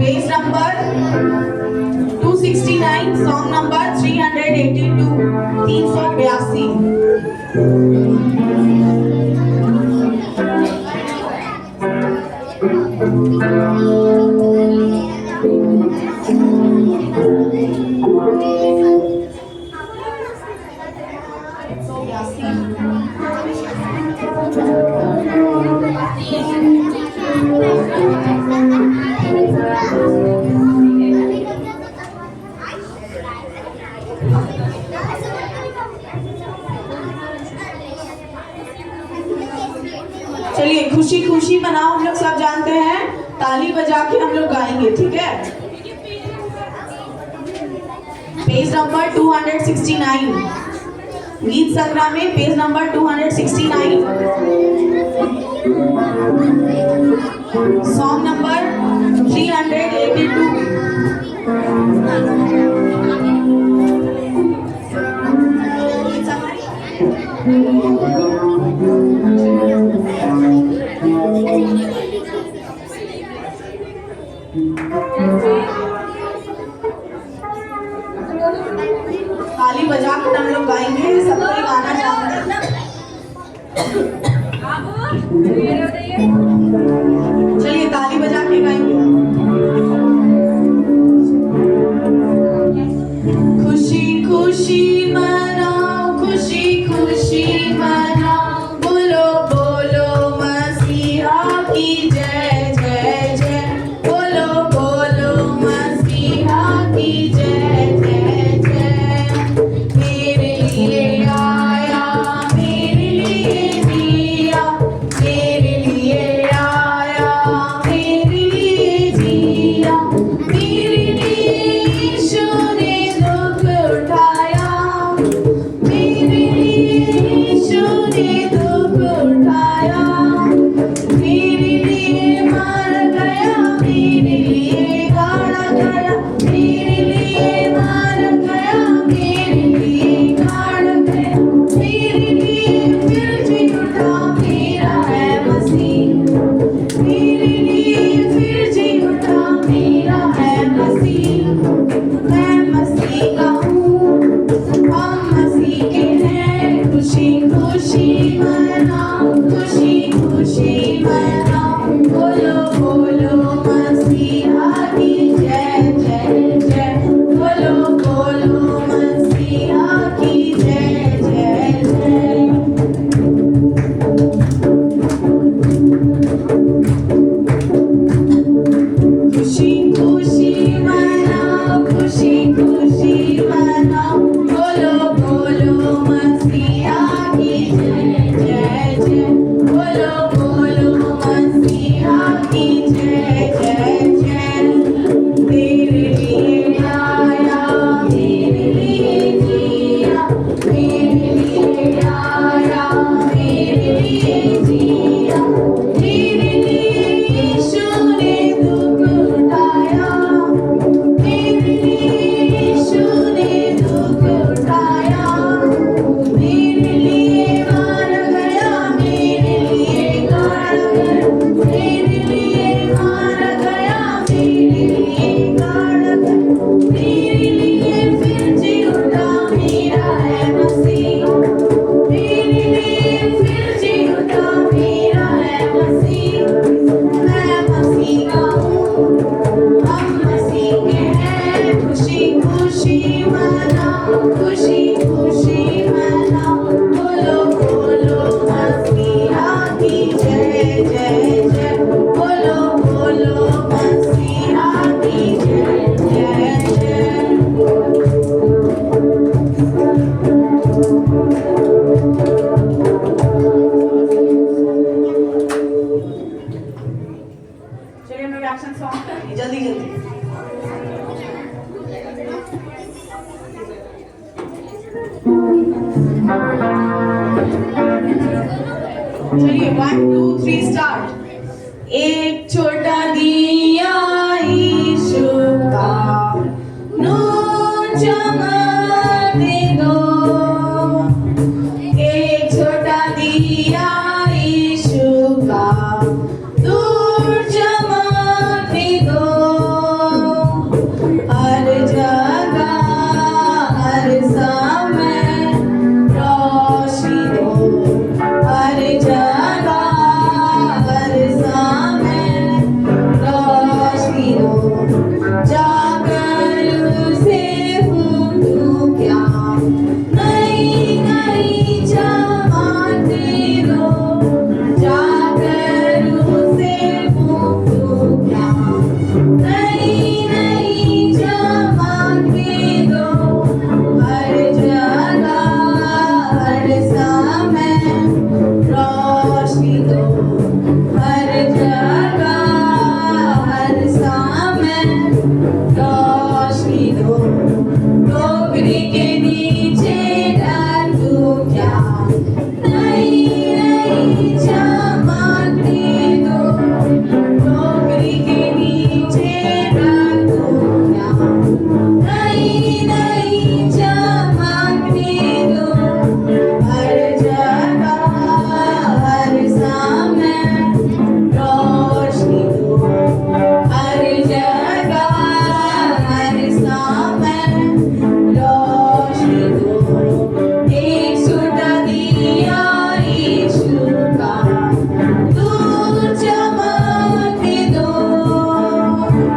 Page number 269, song number 382, 382। चलिए खुशी खुशी मनाओ, हम लोग सब जानते हैं, ताली बजा के हम लोग गाएंगे, ठीक है। पेज नंबर 269, गीत संग्रह में पेज नंबर 269, सॉन्ग नंबर 382। ताली बजा कर हम लोग गाएंगे, सब कोई गाना जानते हैं। चलिए ताली बजा के गाएंगे। खुशी खुशी मनाओ, खुशी खुशी मनाओ, बोलो बोलो मसीहा की जय जय जय, बोलो बोलो मसीहा की जय जय जय। मेरे लिए आया, मेरे लिए दिया, मेरे लिए आया, मेरे लिए दिया, मेरे लिए यीशु ने दुख उठाया, मेरे लिए यीशु ने दुख उठाया, मेरे लिए मर गया, मेरे लिए गाड़ा गया, मेरे लिए मर गया, मेरे लिए गाड़ा गया, मेरे लिए फिर जी उठा, मेरा है मसीह, मेरे लिए फिर जी उठा, मेरा है मसीह। मैं मसीह का हूँ, हम मसीह के हैं, खुशी खुशी मनाओ, खुशी खुशी मनाओ, बोलो बोलो मसीहा की जय जय जय, बोलो बोलो मसीहा की जय जय जय। खुशी खुशी मनाओ, खुशी खुशी मनाओ, बोलो बोलो मसीहा की जय जय जय, बोलो बोलो मसीहा की जय जय जय। तेरे लिए आया, मेरे लिए जिया, मेरे लिए आया, मेरे लिए जिया, मेरे लिए यीशु ने दुख उठाया, मेरे लिए यीशु ने दुख उठाया, मेरे लिए मर गया, मेरे लिए गाड़ा गया, मेरे लिए मर गया, मेरे लिए गाड़ा गया, मेरे लिए फिर जी उठा, मेरा है मसीह, मेरे लिए फिर जी उठा, मेरा है मसीह। मैं मसीह का हूँ, हम मसीह के हैं, खुशी खुशी मनाओ, खुशी खुशी मनाओ, बोलो बोलो मसीहा की जय जय जय, बोलो बोलो मसीहा की जय जय जय। चलिए हम लोग एक्शन सॉन्ग करेंगे जल्दी जल्दी। चलिए 1 2 3 स्टार्ट। एक छोटा दिया यीशु का नूर चमकने दो, एक छोटा दिया यीशु का दूर चमकने दो,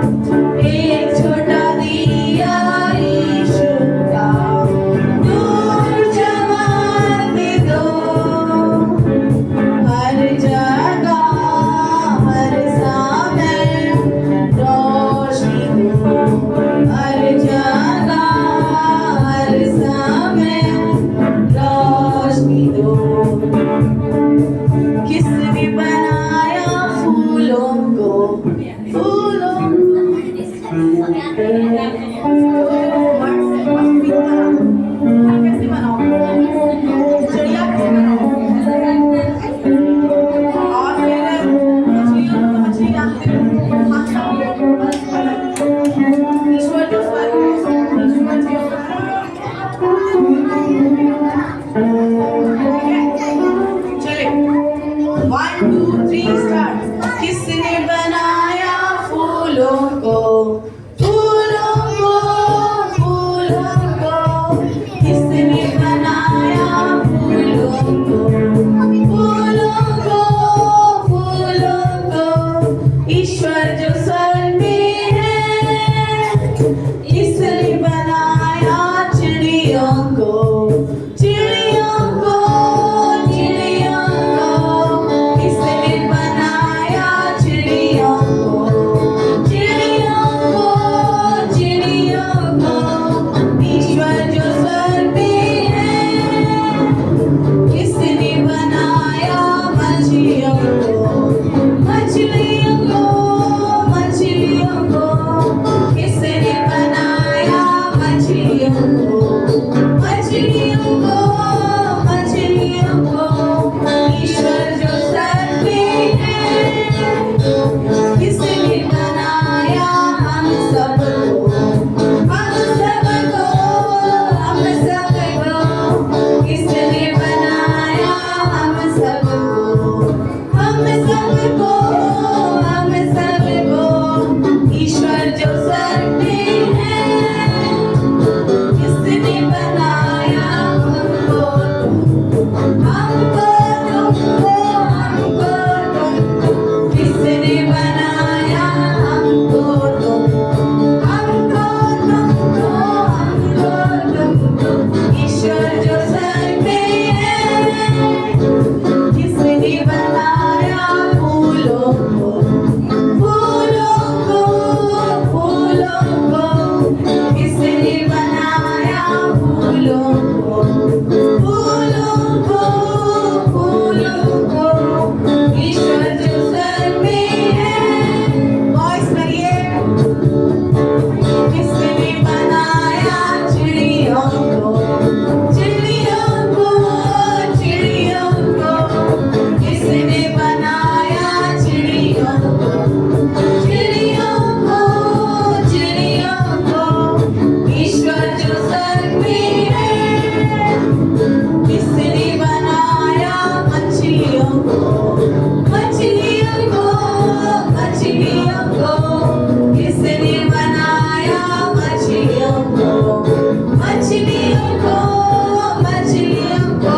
एक छोटा दिया यीशु का नूर जमात दो हर जगह हर समय रोशनी दो हर जगह हर समय रोशनी दो किसने बनाया फूलों को फूलों कैसे बनाओ चिड़िया कैसे बनाओ और फिर मछलियों को मछली जानते हो ईश्वर जो स्वर्ग में ईश्वर जो चले 1 2 3 स्टार्ट किसने बनाया फूलों को फूलों को फूलों को किसने बनाया फूलों को फूलों को फूलों को ईश्वर जो स्वर्ग में है इसने बनाया चिड़ियों को चिड़ियों को चिड़ियों को इसने बनाया चिड़ियों को चिड़ियों को चिड़ियों को ईश्वर जो स्वर्ग में है किसने बनाया मछलियों को मछलियों को मछलियों को किसने बनाया मछलियों को मछलियों को मछलियों को ईश्वर जो स्वर्ग में है किसने बनाया हम सबको हम सबको हम सबको किसने बनाया हम सबको हम सबको हम सबको ईश्वर जो स्वर्ग में है किसने बनाया हमको हमको तुमको हमको तुमको किसने बनाया हमको तुमको हमको तुमको हमको तुमको ईश्वर जो स्वर्ग में है किसने बनाया फूलों को फूलों को फूलों को किसने बनाया फूलों को फूलों को फूलों को ईश्वर जो स्वर्ग में है वॉइस करिए किसने बनाया चिड़ियों को चिड़ियों को चिड़ियों को किसने बनाया चिड़ियों को चिड़ियों को चिड़ियों को ईश्वर जो स्वर्ग में है किसने बनाया मछलियों को मछलियों को मछलियों को किसने बनाया मछलियों को मछलियों को मछलियों को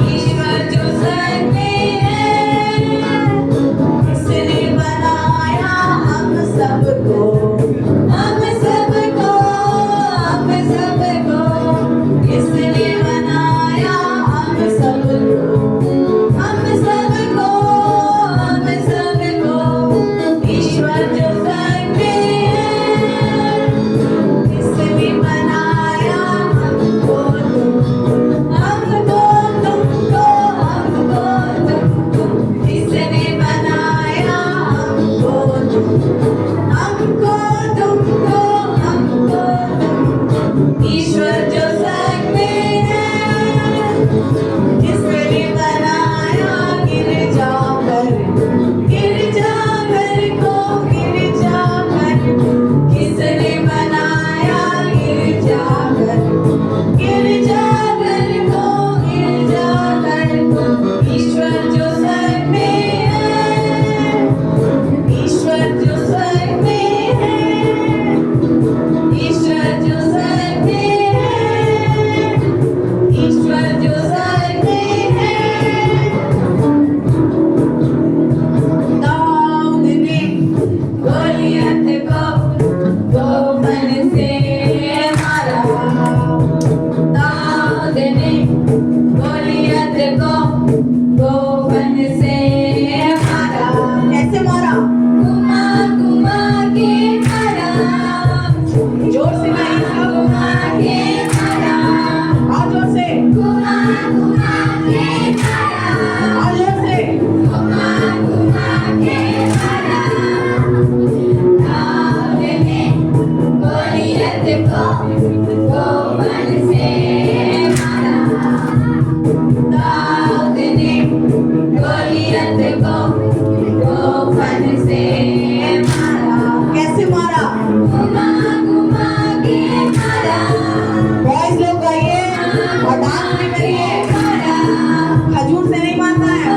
ईश्वर जो स्वर्ग में है किसने बनाया हम सबको हम सबको हम सबको किसने बनाया हम सबको हम सबको हम सबको ईश्वर जो स्वर्ग में है किसने बनाया हमको हमको तुमको हमको तुमको किसने बनाया हमको हमको तुमको हमको तुमको ईश्वर जो स्वर्ग में है किसने बनाया गिरजा घर को गिरजा घर किसने बनाया गिरजा घर को गिरजा घर को ईश्वर जो स्वर्ग में है ईश्वर जो स्वर्ग में है जोर से नहीं सब और जोर से और जोर से कैसे मारा बॉयज लोग गाइए और डांस भी करिए खजूर से नहीं मारना है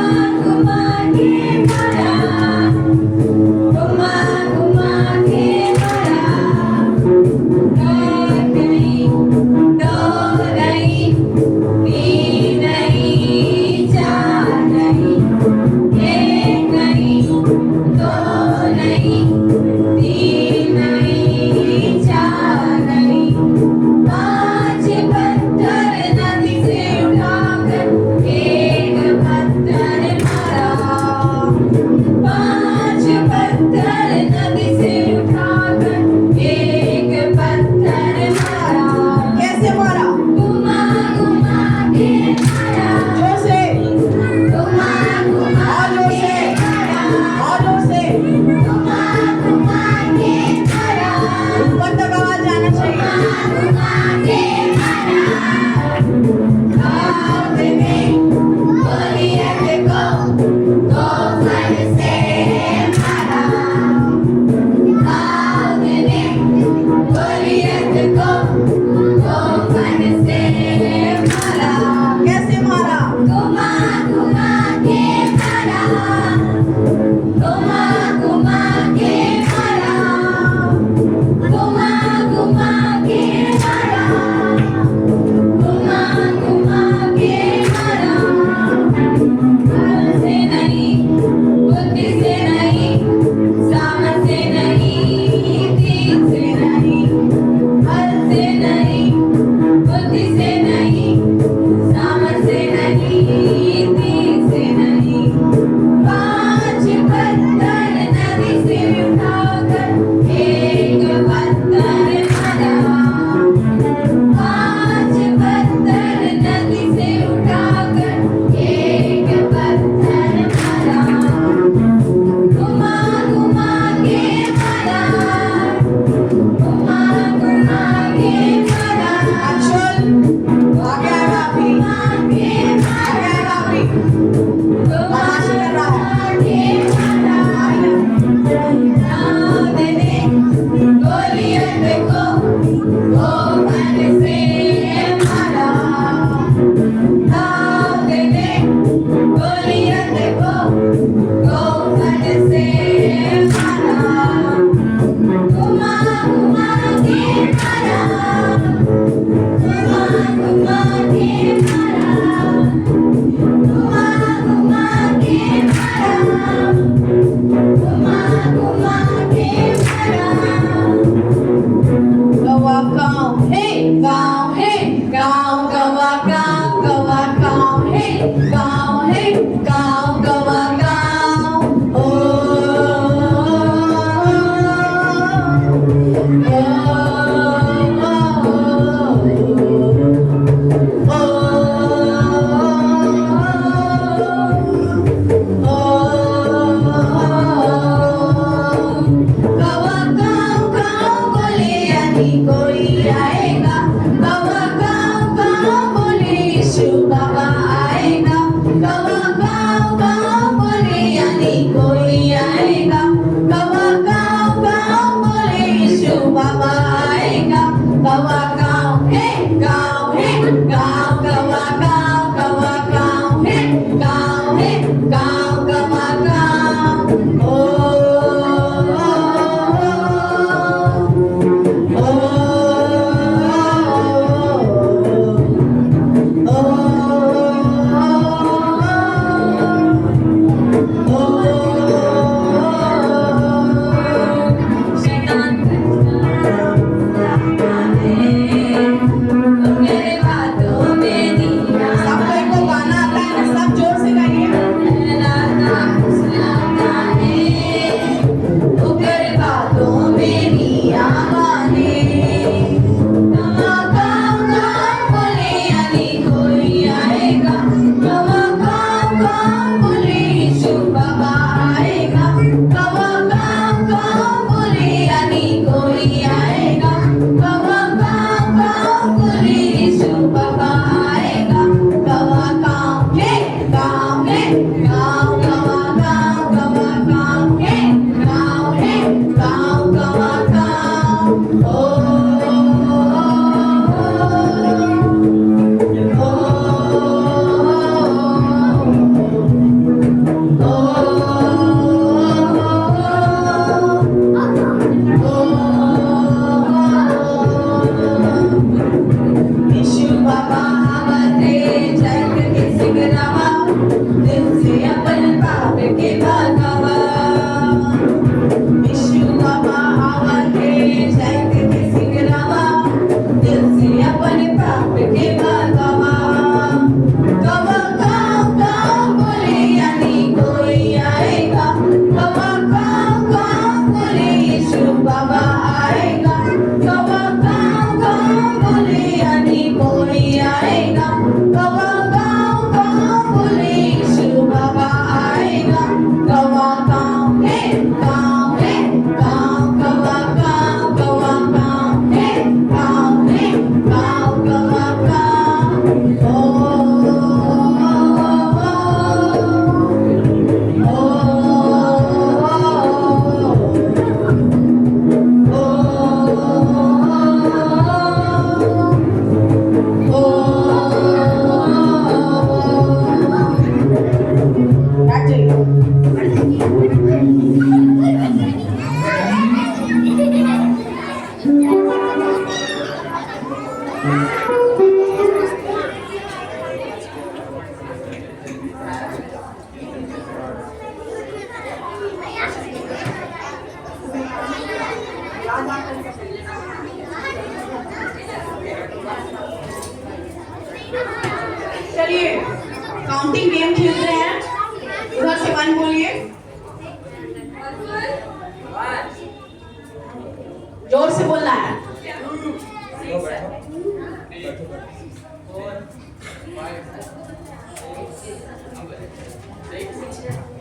कैसे मारा जोर से और जोर से और जोर से ऊपर तक आवाज आना चाहिए कैसे मारा Amen. चलिए काउंटिंग गेम खेल रहे हैं। उधर से वन बोलिए, जोर से बोलना है।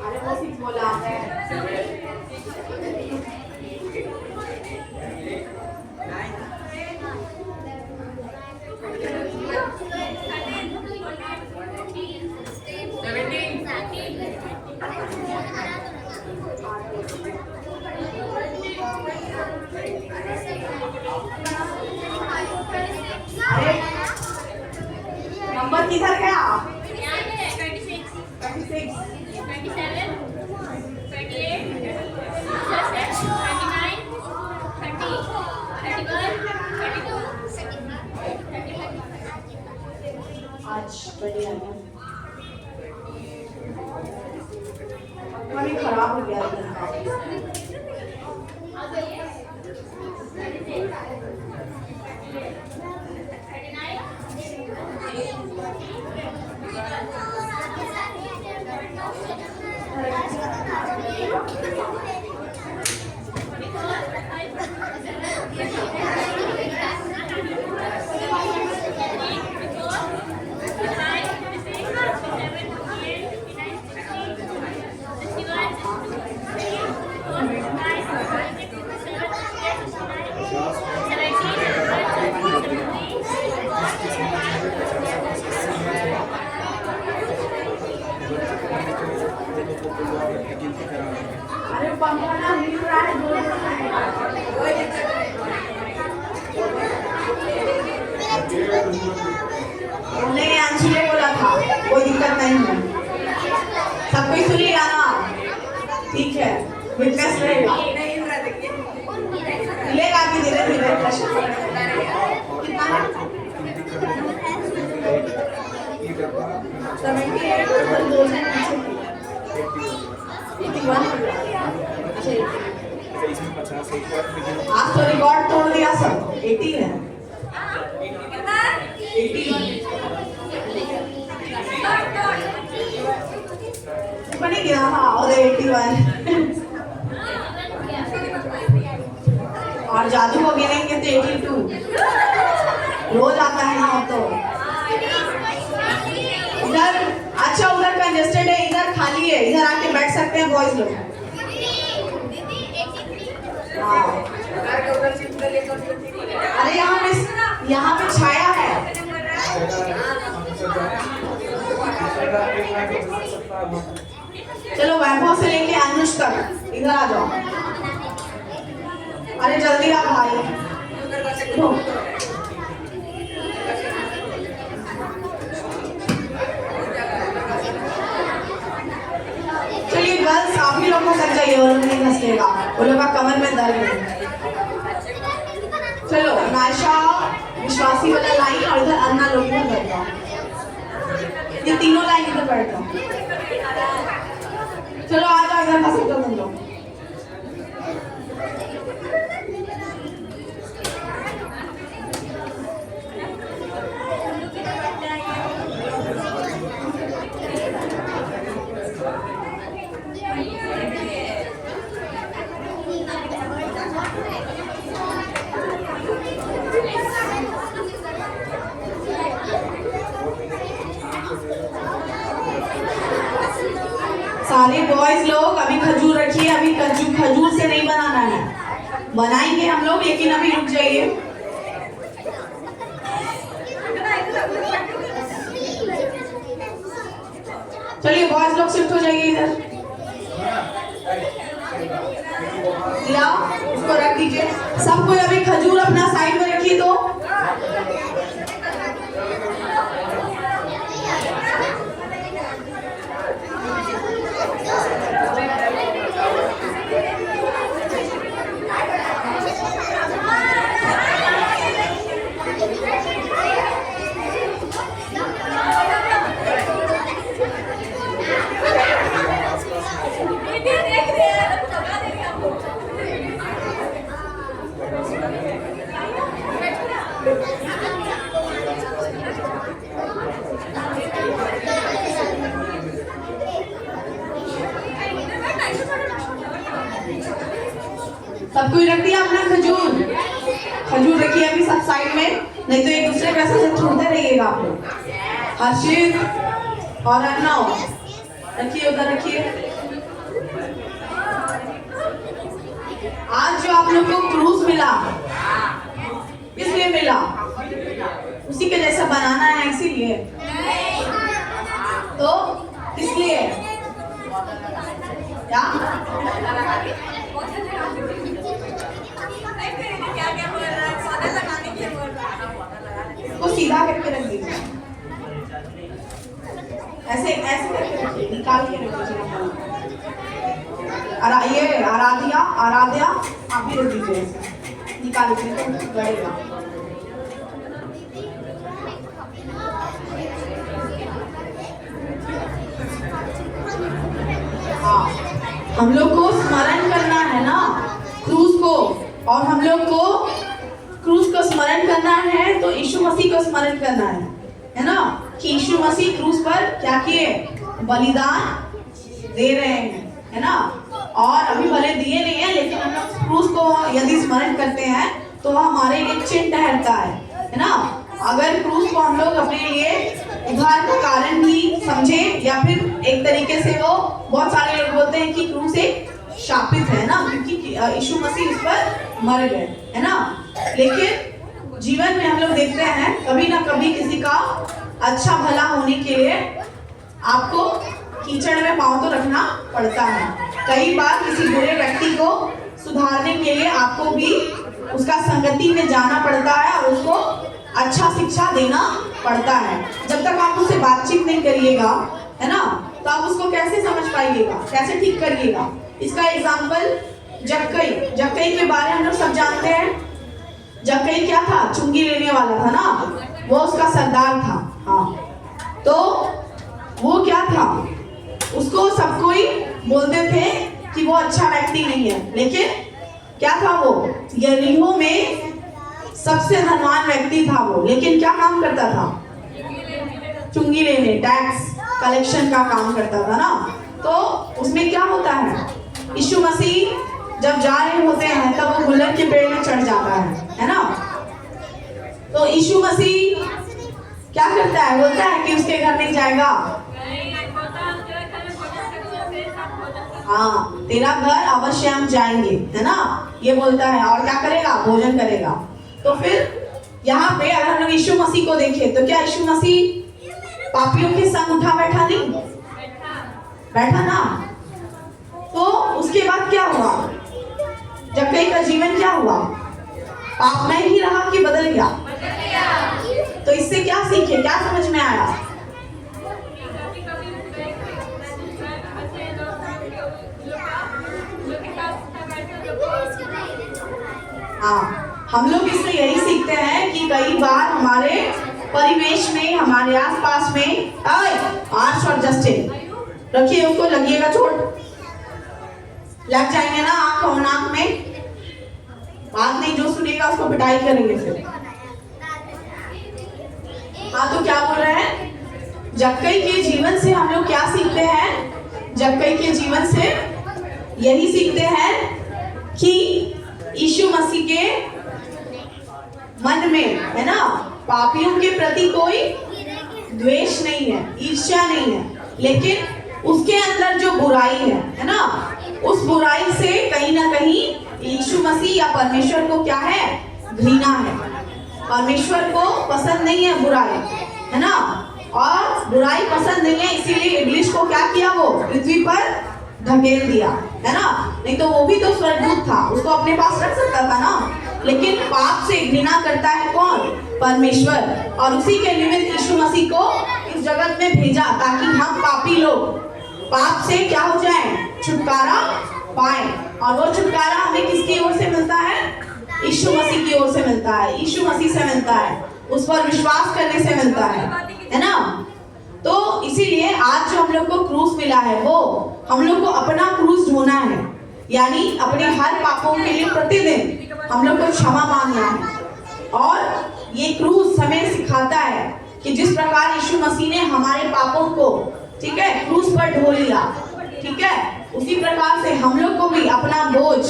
अरे वो सिक्स बोला है। नंबर किधर गया? 26, 26, 27, 28, 29, 30, 31, 32, 31. आज बढ़िया है। अपना भी खराब हो गया है। अरे पंखा ना हिल रहा है, नहीं अंशु ने बोला था, कोई दिक्कत नहीं है, सब कोई सुनिएगा ना, ठीक है, विटनेस रहेगा, मिलेगा भी धीरे धीरे। कितना है? 81। आज तो रिकॉर्ड तोड़ दिया सब। 80 है। 80 बनी गया। हाँ और 81 और जादू को गिनेंगे तो 82 रोज आता है ना। तो इधर अच्छा, उधर कंजेस्टेड है, इधर खाली है, इधर आके बैठ सकते हैं बॉयज लोग। अरे यहाँ पे छाया है। चलो वैभव से लेके अनुष तक इधर आ जाओ। अरे अरे जल्दी आ भाई। उठो। चलिए गर्ल्स, आप ही लोग को सक जाइए, वो लोग नहीं हंसेगा, वो लोग का कमर में दर्द है। चलो नायशा विश्वासी वाला लाइन और इधर अन्ना लोग इधर बैठा, ये तीनों लाइन इधर बैठा। चलो आ जाओ इधर का सकते तुम लोग। सारे बॉयज लोग अभी खजूर रखिए, अभी खजूर से नहीं बनाना है, बनाएंगे हम लोग, लेकिन अभी रुक जाइए। चलिए बॉयज लोग शिफ्ट हो जाइए इधर, लाओ उसको रख दीजिए। सब कोई अभी खजूर अपना साइड में रखिए। तो सब कोई रख दिया अपना खजूर, खजूर रखिए अभी सब साइड में, नहीं तो एक दूसरे के ऐसे छूटते रहिएगा आप लोग। हर्षित और अन्ना रखिए, उधर रखिए। आज जो आप लोग को क्रूज मिला, इसलिए मिला उसी के जैसा बनाना है इसीलिए, तो इसलिए क्या वो सीधा करके रख दीजिए, ऐसे ऐसे करके रखिए, निकाल के रख दीजिए। ये आराध्या आप भी रख दीजिए, ऐसे निकाल के तो बढ़ेगा। हाँ, हम लोग को स्मरण करना है ना क्रूज को, और हम लोग को क्रूज को स्मरण करना है तो यीशु मसीह को स्मरण करना है ना, कि यीशु मसीह क्रूज पर क्या किए, बलिदान दे रहे हैं, है ना। और अभी भले दिए नहीं है, लेकिन हम लोग क्रूज को यदि स्मरण करते हैं तो वह हमारे लिए चिन्ह ठहरता है ना। अगर क्रूज को हम लोग अपने लिए उद्धार का कारण भी समझे, या फिर एक तरीके से वो बहुत सारे लोग बोलते हैं कि क्रूज एक शापित है ना, क्योंकि यीशु मसीह इस पर मर गए, है ना। लेकिन जीवन में हम लोग देखते हैं कभी ना कभी किसी का अच्छा भला होने के लिए आपको कीचड़ में पांव तो रखना पड़ता है। कई बार किसी बुरे व्यक्ति को सुधारने के लिए आपको भी उसका संगति में जाना पड़ता है और उसको अच्छा शिक्षा देना पड़ता है। जब तक आप उससे बातचीत नहीं करिएगा, है ना, तो आप उसको कैसे समझ पाइएगा, कैसे ठीक करिएगा। इसका एग्जाम्पल जक्कई के बारे में हम लोग सब जानते हैं। जक्कई क्या था, चुंगी लेने वाला था ना, वो उसका सरदार था। हाँ, तो वो क्या था, उसको सब कोई बोलते थे कि वो अच्छा व्यक्ति नहीं है, लेकिन क्या था वो, यरीहो में सबसे धनवान व्यक्ति था वो, लेकिन क्या काम करता था, चुंगी लेने, टैक्स कलेक्शन का काम करता था ना। तो उसमें क्या होता है, यीशु मसीह जब जा रहे होते हैं तब वो गुलर के पेड़ में चढ़ जाता है ना। तो यीशु मसीह क्या करता है, बोलता है कि उसके घर नहीं जाएगा, हाँ तेरा घर अवश्य हम जाएंगे, है ना, ये बोलता है। और क्या करेगा, भोजन करेगा। तो फिर यहाँ पे अगर हम लोग यीशु मसीह को देखें तो क्या यीशु मसीह पापियों के संग उठा बैठा नहीं, बैठा ना। तो उसके बाद क्या हुआ, जक्कई का जीवन क्या हुआ? पाप में ही रहा कि बदल गया? तो इससे क्या सीखे, क्या समझ में आया? हाँ, हम लोग इससे यही सीखते हैं कि कई बार हमारे परिवेश में, हमारे आसपास में, आर्श और जस्टिन रखिए, उसको लगिएगा चोट, लग जाएंगे ना आंख और नाक में, बात नहीं जो सुनेगा उसको पिटाई करेंगे फिर। हाँ, तो क्या बोल रहे हैं? जक्कई के जीवन से हम लोग क्या सीखते हैं? जक्कई के जीवन से यही सीखते हैं कि यीशु मसीह के मन में, है ना, पापियों के प्रति कोई द्वेष नहीं है, ईर्ष्या नहीं है, लेकिन उसके अंदर जो बुराई है ना, उस बुराई से कहीं ना कहीं यीशु मसीह या परमेश्वर को क्या है? घृणा है। परमेश्वर को पसंद नहीं है बुराई, है ना, और बुराई पसंद नहीं है, इसीलिए इब्लिस को क्या किया? वो पृथ्वी पर ढकेल दिया, है ना। नहीं तो वो भी तो स्वर्गदूत था, उसको अपने पास रख सकता था ना। लेकिन पाप से घृणा करता है कौन? परमेश्वर। और उसी के निमित्त यीशु मसीह को इस जगत में भेजा ताकि हम पापी लोग पाप से क्या हो जाए? छुटकारा पाए। और वो छुटकारा हमें किसकी ओर से मिलता है? यीशु मसीह की ओर से मिलता है, यीशु मसीह से मिलता है, उस पर विश्वास करने से मिलता है ना। तो इसीलिए आज जो हम लोग को क्रूस मिला है, वो हम लोग को अपना क्रूस ढोना है, यानी अपने हर पापों के लिए प्रतिदिन हम लोग को क्षमा मांगना है। और ये क्रूस हमें सिखाता है कि जिस प्रकार यीशु मसीह ने हमारे पापों को, ठीक है, क्रूस पर ढो लिया, ठीक है, उसी प्रकार से हम लोग को भी अपना बोझ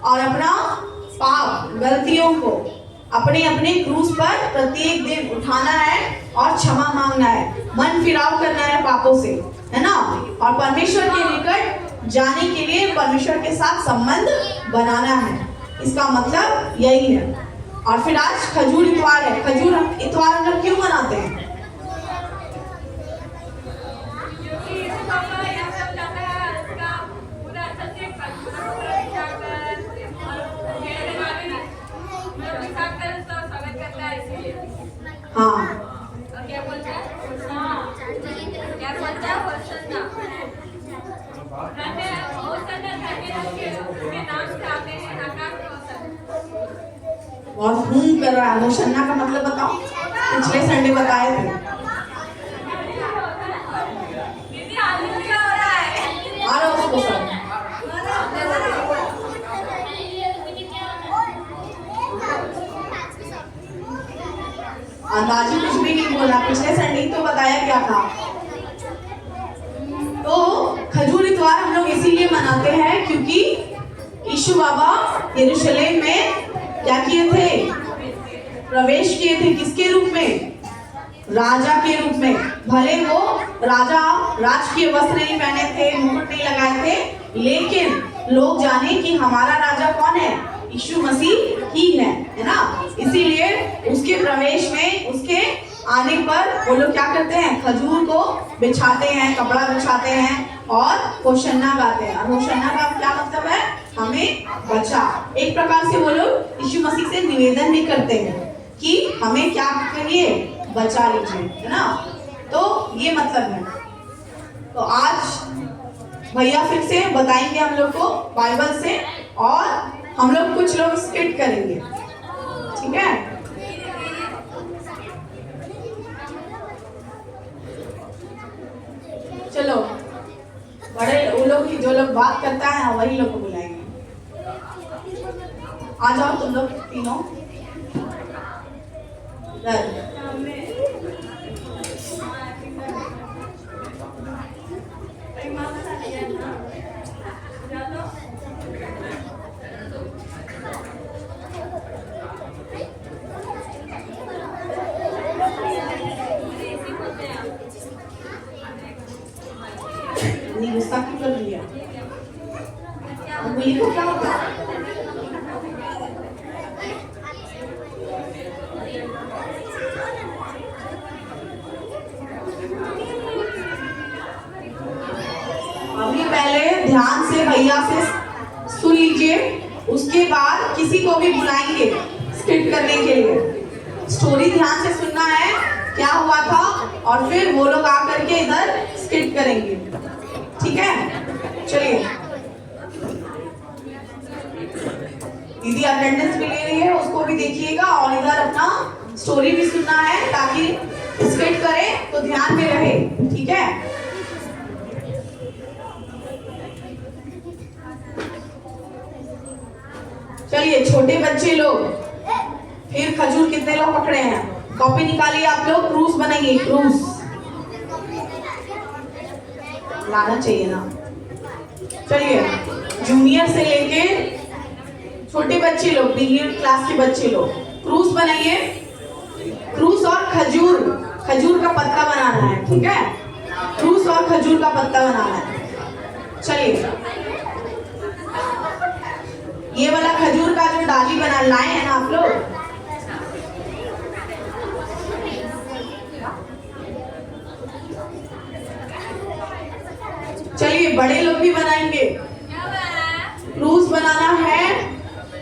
और अपना पाप, गलतियों को अपने अपने क्रूस पर प्रत्येक दिन उठाना है और क्षमा मांगना है, मन फिराव करना है पापों से, है ना। और परमेश्वर के निकट जाने के लिए परमेश्वर के साथ संबंध बनाना है, इसका मतलब यही है। और फिर आज खजूर इतवार है। खजूर इतवार हम लोग क्यों मनाते हैं? हाँ, क्या बोलता है? क्या बोलता है? बहुत घूम कर रहा है। होशन्ना का मतलब बताओ, पिछले संडे बताए थे। मारो उसको सब। अंदाजी कुछ भी नहीं बोला, पिछले संडे तो बताया क्या था। तो खजूर इतवार हम लोग इसीलिए मनाते हैं क्योंकि यीशु बाबा यरूशलेम में क्या किए थे? प्रवेश किए थे। किसके रूप में? राजा के रूप में। भले वो राजा राजकीय वस्त्र नहीं पहने थे, मुकुट नहीं लगाए थे, लेकिन लोग जाने कि हमारा राजा कौन है? यीशु मसीह ही है ना। इसीलिए उसके प्रवेश में, उसके आने पर वो लोग क्या करते हैं? खजूर को बिछाते हैं, कपड़ा बिछाते हैं और होशन्ना गाते हैं। और होशन्ना का क्या मतलब है? हमें बचा। एक प्रकार से वो लोग यीशु मसीह से निवेदन भी करते हैं कि हमें क्या करिए? बचा लीजिए, है ना। तो ये मतलब है। तो आज भैया फिर से बताएंगे हम लोग को बाइबल से, और हम लोग कुछ लोग स्किट करेंगे, ठीक है। चलो, बड़े वो लोग ही, जो लोग बात करता है वही लोग को बुलाएंगे। आ जाओ तुम लोग तीनों इधर। गुस्सा क्यों कर लिया? उंगली को क्या होता है? अभी पहले ध्यान से भैया से सुन लीजिए उसके बाद किसी को भी बुलाएंगे स्किट करने के लिए। स्टोरी ध्यान से सुनना है क्या हुआ था, और फिर वो लोग आकर के इधर स्किट करेंगे, ठीक है? चलिए, दीदी अटेंडेंस भी ले रही है, उसको भी देखिएगा और इधर अपना स्टोरी भी सुनना है ताकि स्किट करे तो ध्यान में रहे, ठीक है? चलिए छोटे बच्चे लोग, फिर खजूर कितने लोग पकड़े हैं? कॉपी निकालिए आप लोग, क्रूज बनाइए, क्रूज लाना चाहिए ना। चलिए जूनियर से लेके छोटे बच्चे लोग, बिगिनर क्लास के बच्चे लोग क्रूज बनाइए। क्रूज और खजूर, खजूर का पत्ता बनाना है, ठीक है? क्रूज और खजूर का पत्ता बनाना है। चलिए ये वाला खजूर का जो डाली बना लाए हैं ना आप लोग, चलिए बड़े लोग भी बनाएंगे। क्रूज बनाना है,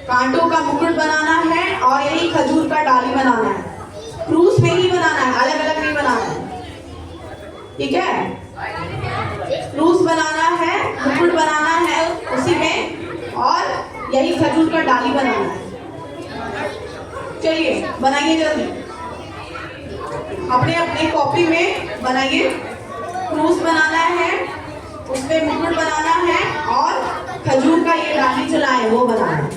कांटों का मुकुट बनाना है और यही खजूर का डाली बनाना है। क्रूज में ही बनाना है, अलग अलग नहीं बनाना है, ठीक है? क्रूज बनाना है, मुकुट बनाना है उसी में, और यही खजूर का डाली बनाना है। चलिए बनाइए जल्दी, अपने अपने कॉपी में बनाइए। क्रूज बनाना है, उसमें मुकुट बनाना है और खजूर का ये डाली जो लाए वो बनाना है।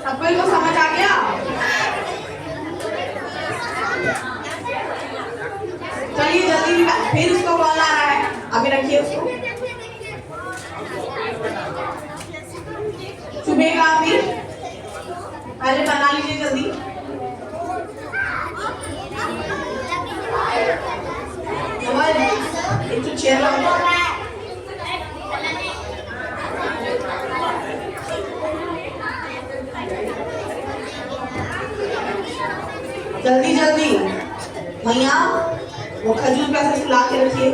सबको इनको समझ आ गया? चलिए जल्दी, फिर उसको कौन ला रहा है? अभी रखिए उसको, चुभेगा अभी, पहले बना लीजिए जल्दी। एक तो चेयर लगाओ, जल्दी जल्दी भैया, वो खजूर पैसे सुला के रखिए।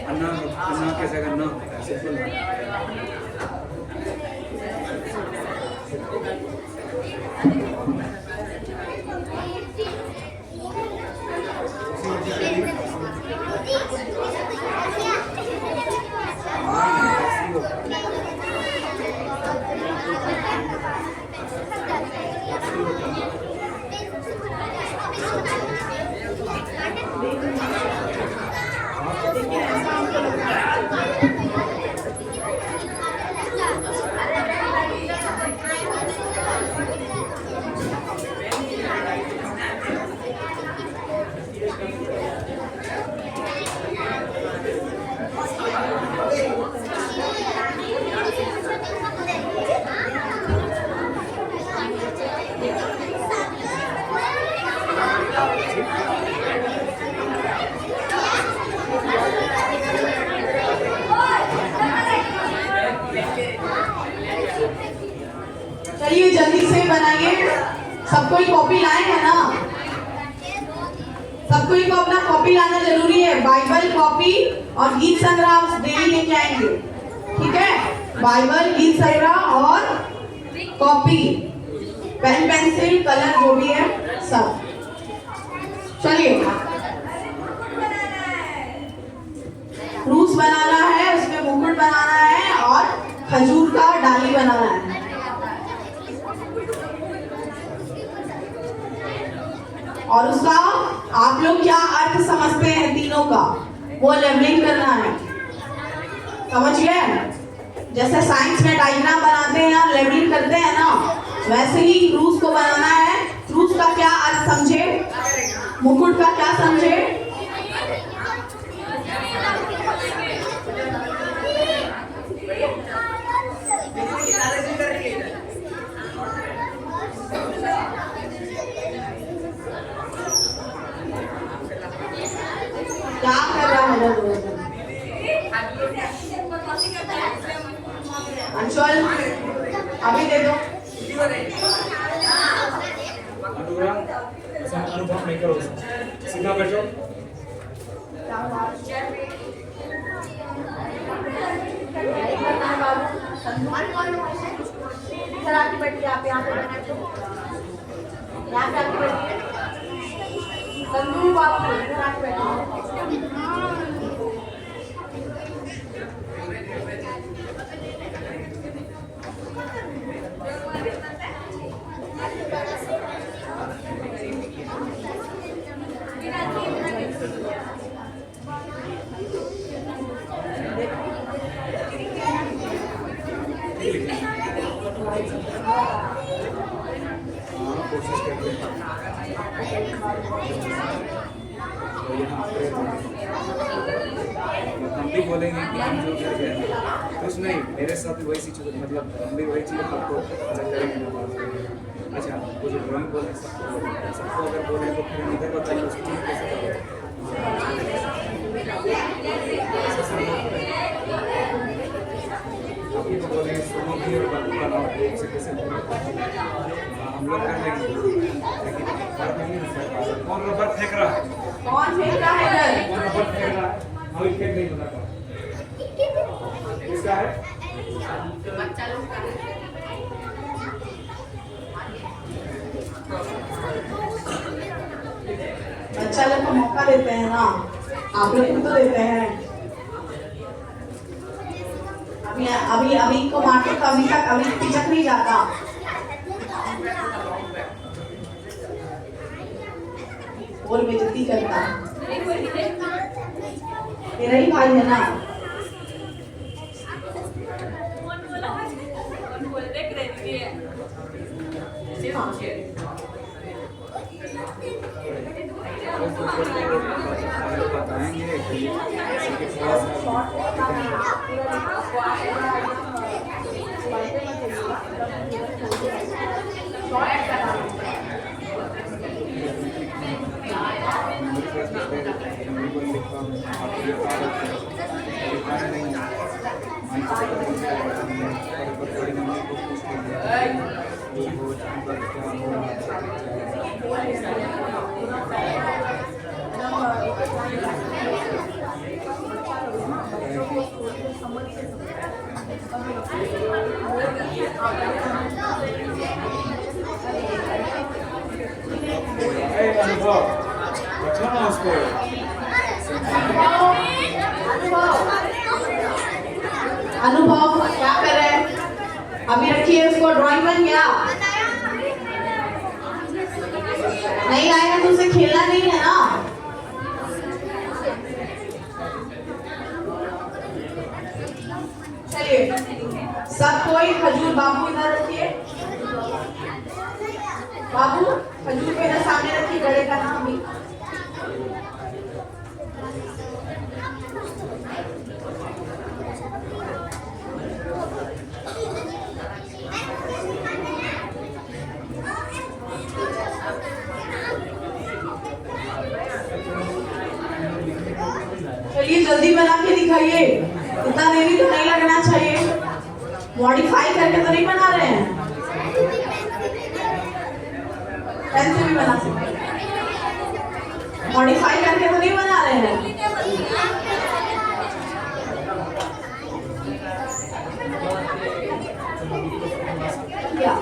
अन्ना अन्ना कैसे करना? चलिए जल्दी से बनाइए। सबको ही कॉपी लाए हैं ना? सबको ही को अपना कॉपी लाना जरूरी है। बाइबल, कॉपी और गीत संग्रह डेली लेके आएंगे, ठीक है? बाइबल, गीत संग्रह और कॉपी, पेन पेंसिल कलर जो भी है सब। चलिए क्रूस बनाना है, उसमें मुकुट बनाना है और खजूर का डाली बनाना है। और उसका आप लोग क्या अर्थ समझते हैं तीनों का, वो लेबलिंग करना है, समझ गए? जैसे साइंस में डायग्राम बनाते हैं, लेबलिंग करते हैं ना, वैसे ही क्रूस को बनाना है। क्रूस का क्या अर्थ समझे, मुकुट का क्या समझे? क्या कर रहा है अंशुल, अभी दे दो। अनुभव नहीं करो। सीधा बैठो। इधर आके बैठिए, आप यहाँ पे बैठो, यहाँ पे आके बैठिए। संदू बाबू इधर आके बैठिए। कोशिश करते हैं। तो यहाँ पे हम भी बोलेंगे कि हम जो कर रहे हैं कुछ नहीं, मेरे साथ भी वही सिचुएशन, मतलब हम भी वही चीज़ आपको अलग करेंगे ना बात करेंगे। अच्छा, वो जो ड्राइंग बोले सबको अगर बोले तो फिर इधर बताइए उस चीज़ कैसे करें। अभी तो बोले सोनू भी और बाबू का नाम एक से कैसे हम लोग कर लेंगे, लेकिन कर नहीं ना सर। कौन रबर फेंक रहा है? कौन फेंक रहा है इधर? कौन रबर फेंक रहा है? हमें फेंक नहीं पता कौन किसका है। बच्चा लोग को मौका देते हैं ना, आप लोग को तो देते हैं। अभी अभी अभी को मारते तो अभी तक अभी पिचक नहीं जाता। और बेइज्जती करता, तेरा ही भाई है ना। बताएंगे कि थोड़ा अनुभव अच्छा ना उसको। अनुभव क्या कर रहे हैं? अभी रखिए उसको, ड्राइंग बन गया। नहीं आएगा तो उसे खेलना नहीं है ना। चलिए सब कोई खजूर, बाबू इधर रखिए, बाबू खजूर को इधर सामने रखिए, गले का नाम भी। चलिए जल्दी बना के दिखाइए, इतना देरी तो नहीं लगना चाहिए। मॉडिफाई करके तो नहीं बना रहे हैं, पेन से भी बना सकते हैं। मॉडिफाई करके तो नहीं बना रहे हैं। क्या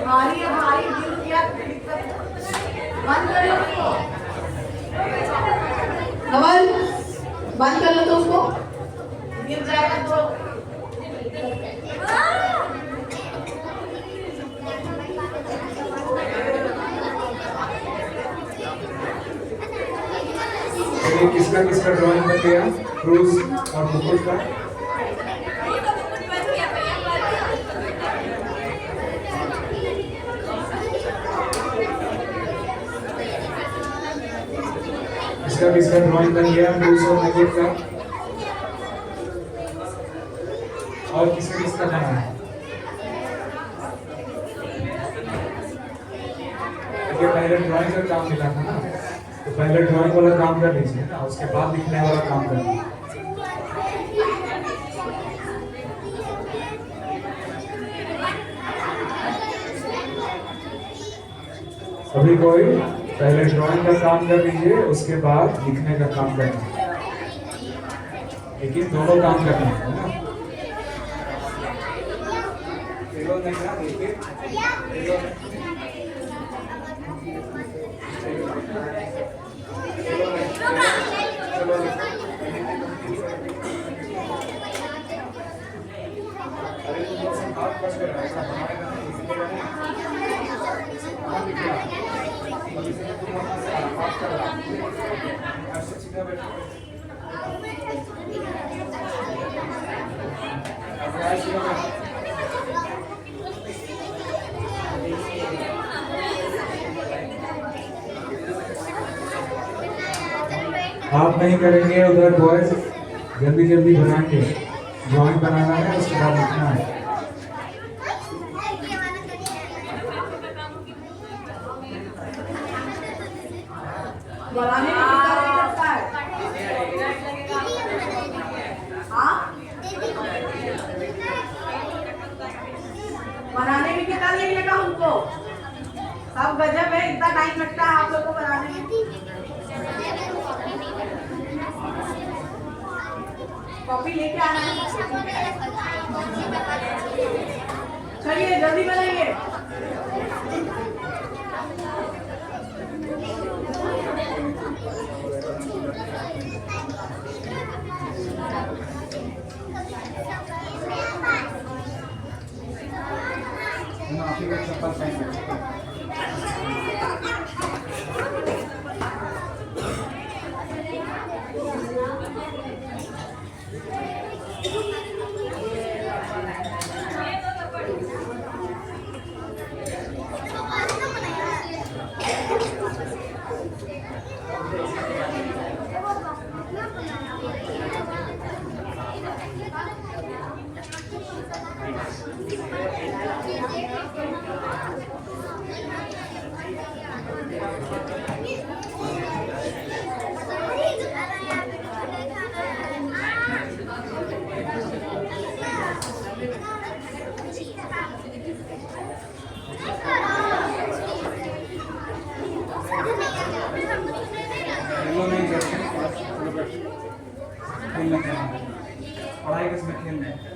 भारी है, भारी दिल किया बंद कर लो उसको। नवल बंद कर लो तो उसको, गिर जाएगा तो। चलिए किसका किसका ड्राइंग बन गया क्रूज और मुकुट का किसका किसका ड्राइंग बन गया क्रूज और मुकुट का और किसका किसका बना है देखिए पहले ड्राइंग का काम मिला था ना तो पहले ड्राइंग वाला काम कर लीजिए ना उसके बाद लिखने वाला काम करना सभी कोई पहले ड्राइंग का काम कर लीजिए उसके बाद लिखने का काम करना लेकिन दोनों काम करना है ना आप नहीं करेंगे उधर बॉयज जल्दी जल्दी बनाएंगे ड्राइंग बनाना है उसके बाद लिखना है बनाने में कितना टाइम लगता है हाँ बनाने में कितना लगेगा उनको सब गजब है इतना टाइम लगता है आप लोग को बनाने में कॉपी लेके आना है चलिए जल्दी बनाइए पढ़ाई किसमें खेलना है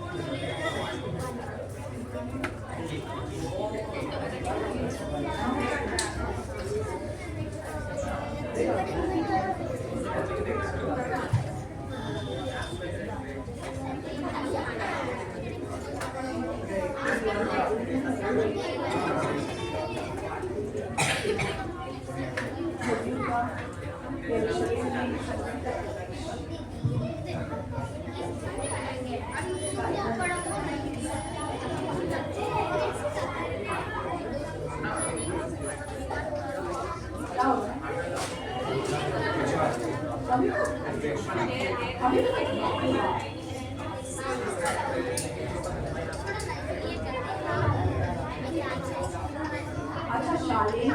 अच्छा शालीन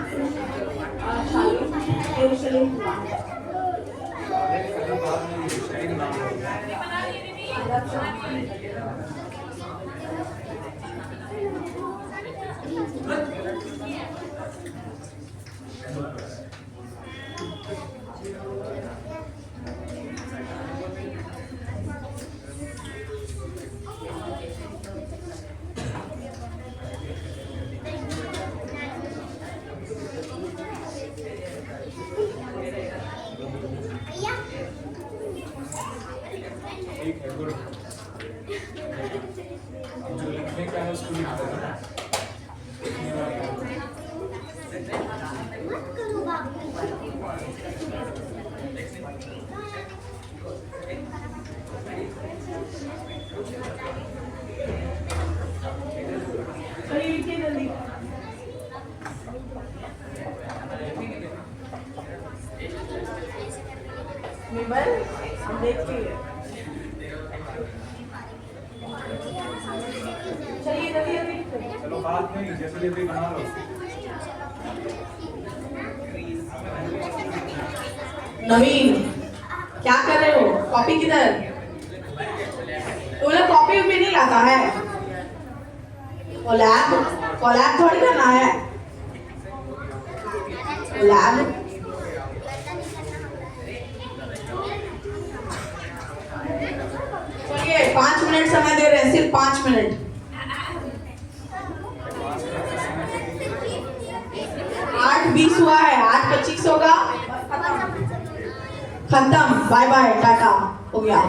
यरूशलेम हुआ ठीक है गुड जो लिखने का है उसको लिख देना मत करो बाबू मेबल हम देखते हैं। चलिए जल्दी जल्दी। चलो बात नहीं, जैसे जल्दी बना लो। नवीन क्या कर रहे हो? कॉपी किधर? तुम्हें कॉपी भी नहीं आता है? कोलैब थोड़ी करना है। कोलैब चलिए 5 मिनट समय दे रहे हैं, सिर्फ 5 मिनट। 8:20 हुआ है, 8:25 होगा, खत्म। बाय बाय, टाटा, हो गया।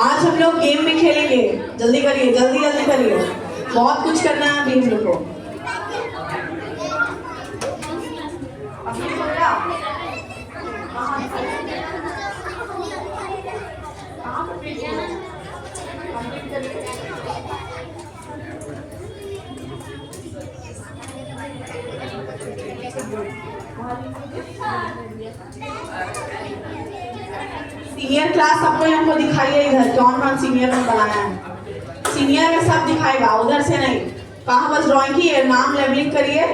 आज हम लोग गेम में खेलेंगे। जल्दी करिए, जल्दी जल्दी करिए, बहुत कुछ करना है अभी हम लोग को। अभी हो गया? सीनियर क्लास सबको हमको दिखाइए इधर, कौन कौन सीनियर में बनाया है। सीनियर में सब दिखाएगा, उधर से नहीं। कहाँ बस ड्राइंग की है, नाम लेबलिंग करिए।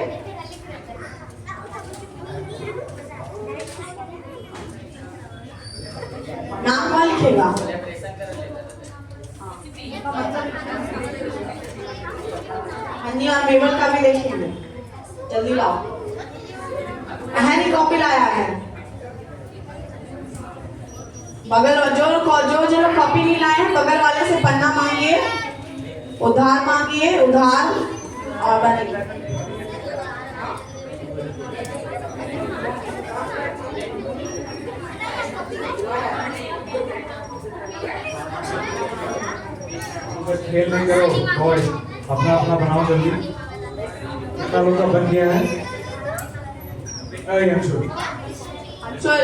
नाम कौन लिखेगा? अन्य और मेमल का भी देखेंगे। जल्दी लाओ। अहनी कॉपी लाया है। बगल जो लोग कॉपी नहीं लाए हैं, बगल वाले से पन्ना मांगिए, उधार मांगिए, उधार और बनेगा। खेल नहीं करो, बॉय अपना अपना बनाओ जल्दी। कितना लोग का बन गया है? चल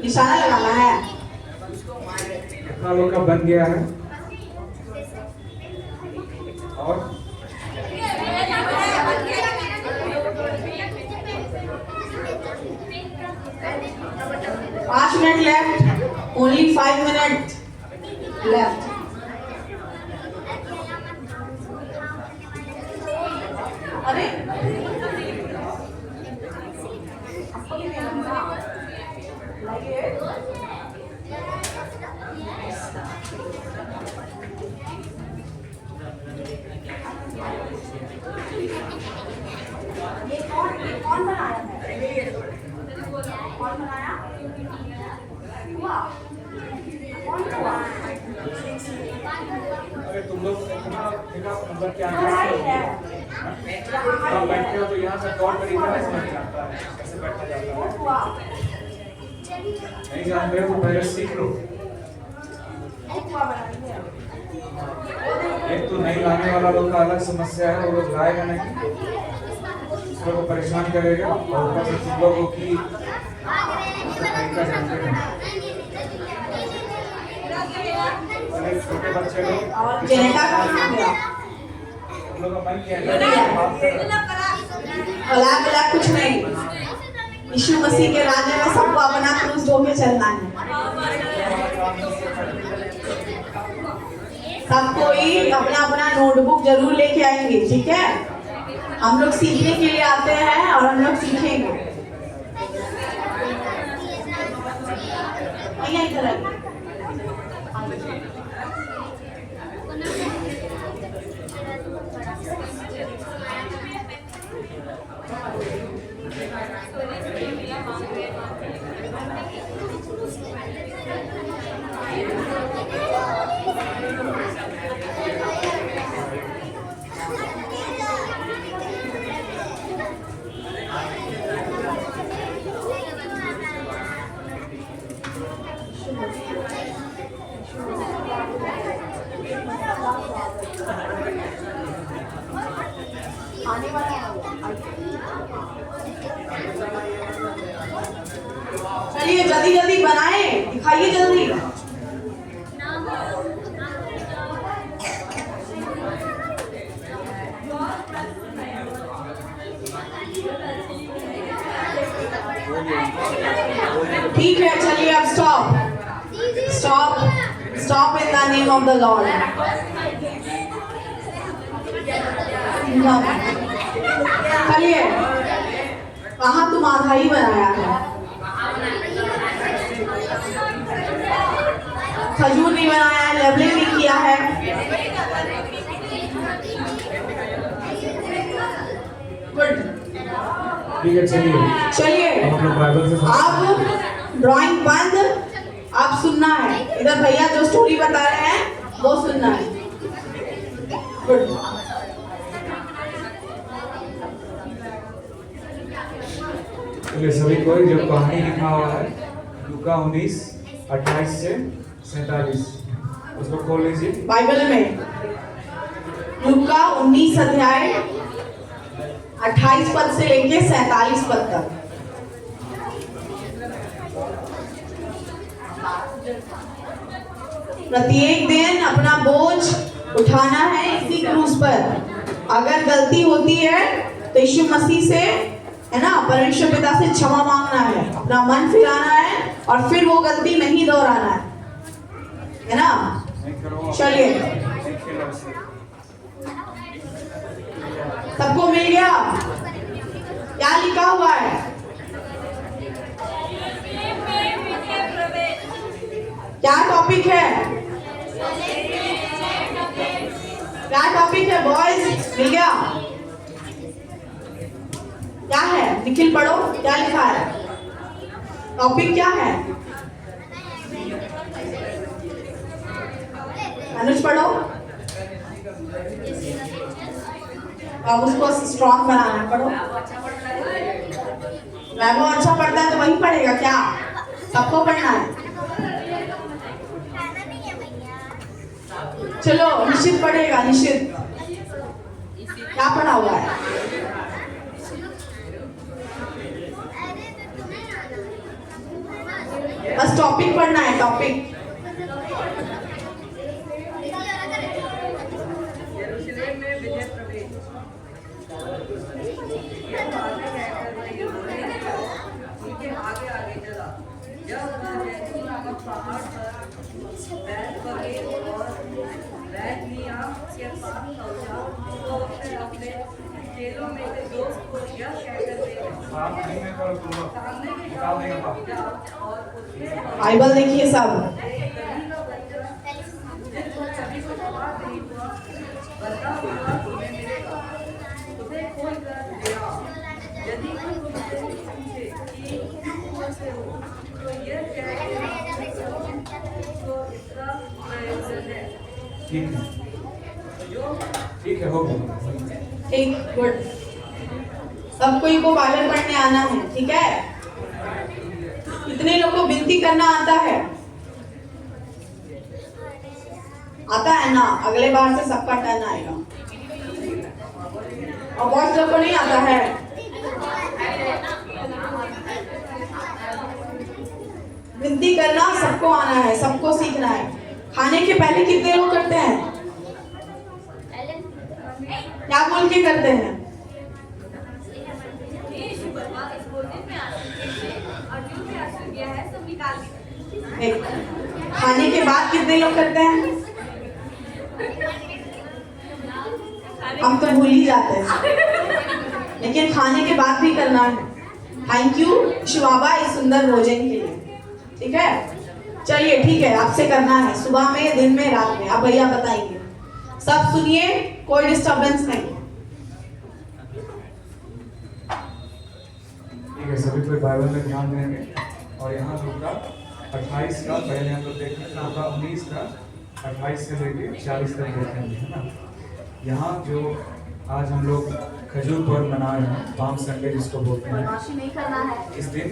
निशाना लगाना है। कितना लोग का बन गया है? और 5 minute left, only 5 minute left. अरे ये कौन बनाया है? कौन बनाया? हुआ? कौन हुआ? अरे तुम लोग इतना नंबर क्या है? बैठते हो तो यहाँ से कॉल पर इतना नहीं समझ आता है, कैसे बैठा जाता है। हुआ? नहीं जानते हो तो पहले सीख लो। हुआ बनानी है। एक तो नहीं लाने वाला लोग का अलग समस्या है, वो लोग लाएगा नहीं, दूसरों को परेशान करेगा, और ऊपर से तुम लोगों की तरीका जानते हैं। अरे छोटे बच्चे लोग और जेनेटा का नाम गया। तुम लोग का मन क्या है? कोलैब विलैब कुछ नहीं। यीशु मसीह के राज्य में सबको अपना क्रूस ढो के चलना है। सब कोई अपना अपना नोटबुक जरूर लेके आएंगे, ठीक है? हम लोग सीखने के लिए आते हैं और हम लोग सीखेंगे। भैया इधर आइए। आने वाला है। चलिए जल्दी जल्दी बनाए, दिखाइए जल्दी। चलिए ठीक है, चलिए अब stop in the name of the Lord. चलिए, कहाँ तुम आधा ही बनाया है? खजूर नहीं बनाया है, लेबलिंग नहीं किया है। गुड, ठीक है, चलिए हम लोग बाइबल से अब ड्राइंग बंद। आप सुनना है, इधर भैया जो स्टोरी बता रहे हैं वो सुनना है। गुड, चलिए सभी को जब कहानी लिखा हुआ है लूका 19:28 से 47 उसको खोल लीजिए। बाइबल में लूका 19 अध्याय 28 पद से लेके 47 पद तक। प्रत्येक दिन अपना बोझ उठाना है इसी क्रूस पर। अगर गलती होती है तो यीशु मसीह से, है ना, परमेश्वर पिता से क्षमा मांगना है, अपना मन फिराना है और फिर वो गलती नहीं दोहराना है ना। चलिए, सबको मिल गया? क्या लिखा हुआ है? क्या टॉपिक है? क्या टॉपिक है बॉयज? मिल गया? क्या है? निखिल पढ़ो, क्या लिखा है? टॉपिक क्या है? अनुज पढ़ो। अब उसको स्ट्रॉन्ग बनाना है, पढ़ो। वैभव अच्छा पढ़ता है तो वही पढ़ेगा क्या? सबको पढ़ना है। चलो, निश्चित पढ़ेगा, निश्चित। क्या पढ़ा हुआ है? बस टॉपिक पढ़ना है, टॉपिक। बाइबल देखिए सब। ठीक है, हो गया। ठीक, गुड। सब कोई को बाइबल पढ़ने आना है, ठीक है? कितने लोग को विनती करना आता है? आता है ना? अगले बार से सबका टर्न आएगा। और बहुत लोग को नहीं आता है। विनती करना सबको आना है, सबको सीखना है। खाने के पहले कितने लोग करते हैं? क्या बोल के करते हैं? एक, खाने के बाद कितने लोग करते हैं? हम तो भूल ही जाते हैं, लेकिन खाने के बाद भी करना है। थैंक यू शिवाबा इस सुंदर भोजन के लिए, ठीक है? चलिए, ठीक है, आपसे करना है, सुबह में, दिन में, रात में। आप भैया बताएंगे। सब सुनिए, कोई डिस्टर्बेंस नहीं। ठीक है, सभी कोई बाइबल में ध्यान देंगे। और यहाँ लूका 28 का पहले हम लोग देखेंगे, लूका 19 का 28 से लेके 40 तक देखेंगे, है ना। यहाँ जो आज हम लोग खजूर पर्व मना रहे हैं, पाम संडे जिसको बोलते हैं, इस दिन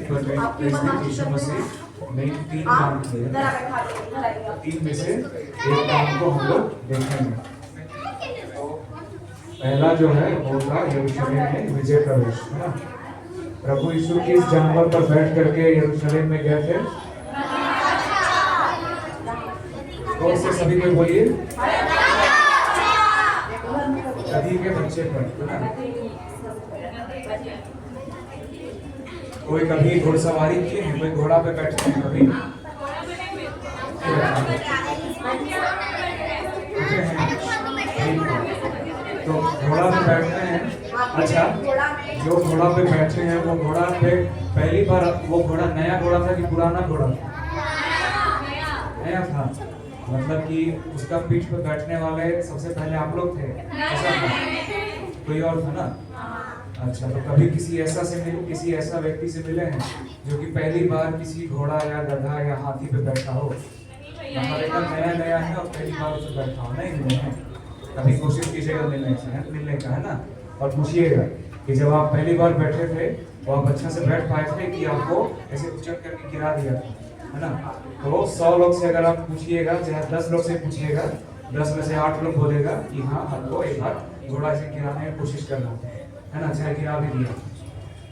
यीशु मसीह ने 3 काम किए हैं। 3 में से एक काम को हम लोग देखेंगे। पहला जो है वो था यरूशलेम में विजय प्रवेश, है ना। प्रभु यीशु किस जानवर पर बैठ करके यरूशलेम में गए थे? और से सभी को बोलिए, गधी के बच्चे पर, है ना। कोई कभी घुड़सवारी किए हैं? कोई घोड़ा पे बैठे हैं कभी? बैठे हैं? तो घोड़ा पे बैठते हैं। अच्छा, जो घोड़ा पे बैठे हैं वो घोड़ा पे पहली बार, वो घोड़ा नया घोड़ा था कि पुराना घोड़ा था? नया था। मतलब कि उसका पीठ पे बैठने वाले सबसे पहले आप लोग थे, ऐसा था? कोई और था ना? अच्छा, तो कभी किसी ऐसा व्यक्ति से मिले हैं जो कि पहली बार किसी घोड़ा या गधा या हाथी पे बैठा हो? मतलब एकदम नया नया है और पहली बार उसे बैठा हो? नहीं मिले हैं। कभी कोशिश कीजिएगा मिलने का, है ना? और पूछिएगा कि जब आप पहली बार बैठे थे तो आप अच्छा से बैठ पाए थे कि आपको ऐसे उचक करके गिरा दिया था, है ना? तो 100 लोग से अगर आप पूछिएगा, चाहे 10 लोग से पूछिएगा, 10 में से 8 लोग बोलेगा कि हाँ, हमको एक बार घोड़ा से गिराने की कोशिश करना है ना, चाहे गिरा भी दिया।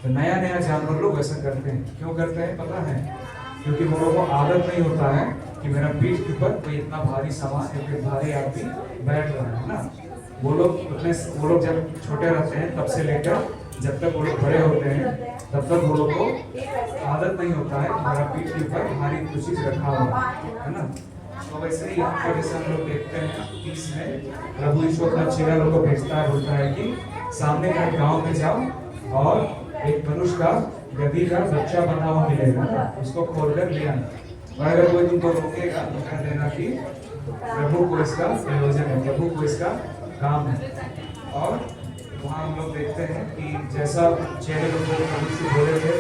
तो नया नया जानवर लोग ऐसा करते हैं। क्यों करते हैं पता है? क्योंकि वो लोगों को आदत नहीं होता है कि मेरा पीठ के ऊपर कोई इतना भारी सामान या फिर भारी आदमी बैठ रहा है ना। वो लोग जब छोटे रहते हैं तब से लेकर जब तक वो लोग बड़े होते हैं तब तक वो लोग को आदत नहीं होता है कि मेरा पीठ के ऊपर भारी कुछ चीज रखा हुआ है ना। तो वैसे ही यहाँ पर जैसे हम लोग देखते हैं 30 में प्रभु यीशु अपना चेला लोग को भेजता है, बोलता है कि सामने का गांव में जाओ और एक मनुष्य का गधी का बच्चा बना हुआ मिलेगा ना, उसको खोलकर ले आना। और अगर कोई तुमको रोकेगा तो कह देना कि प्रभु को इसका प्रयोजन है, प्रभु को इसका काम है। और वहाँ हम लोग देखते हैं कि जैसा चेले लोग प्रभु से बोले थे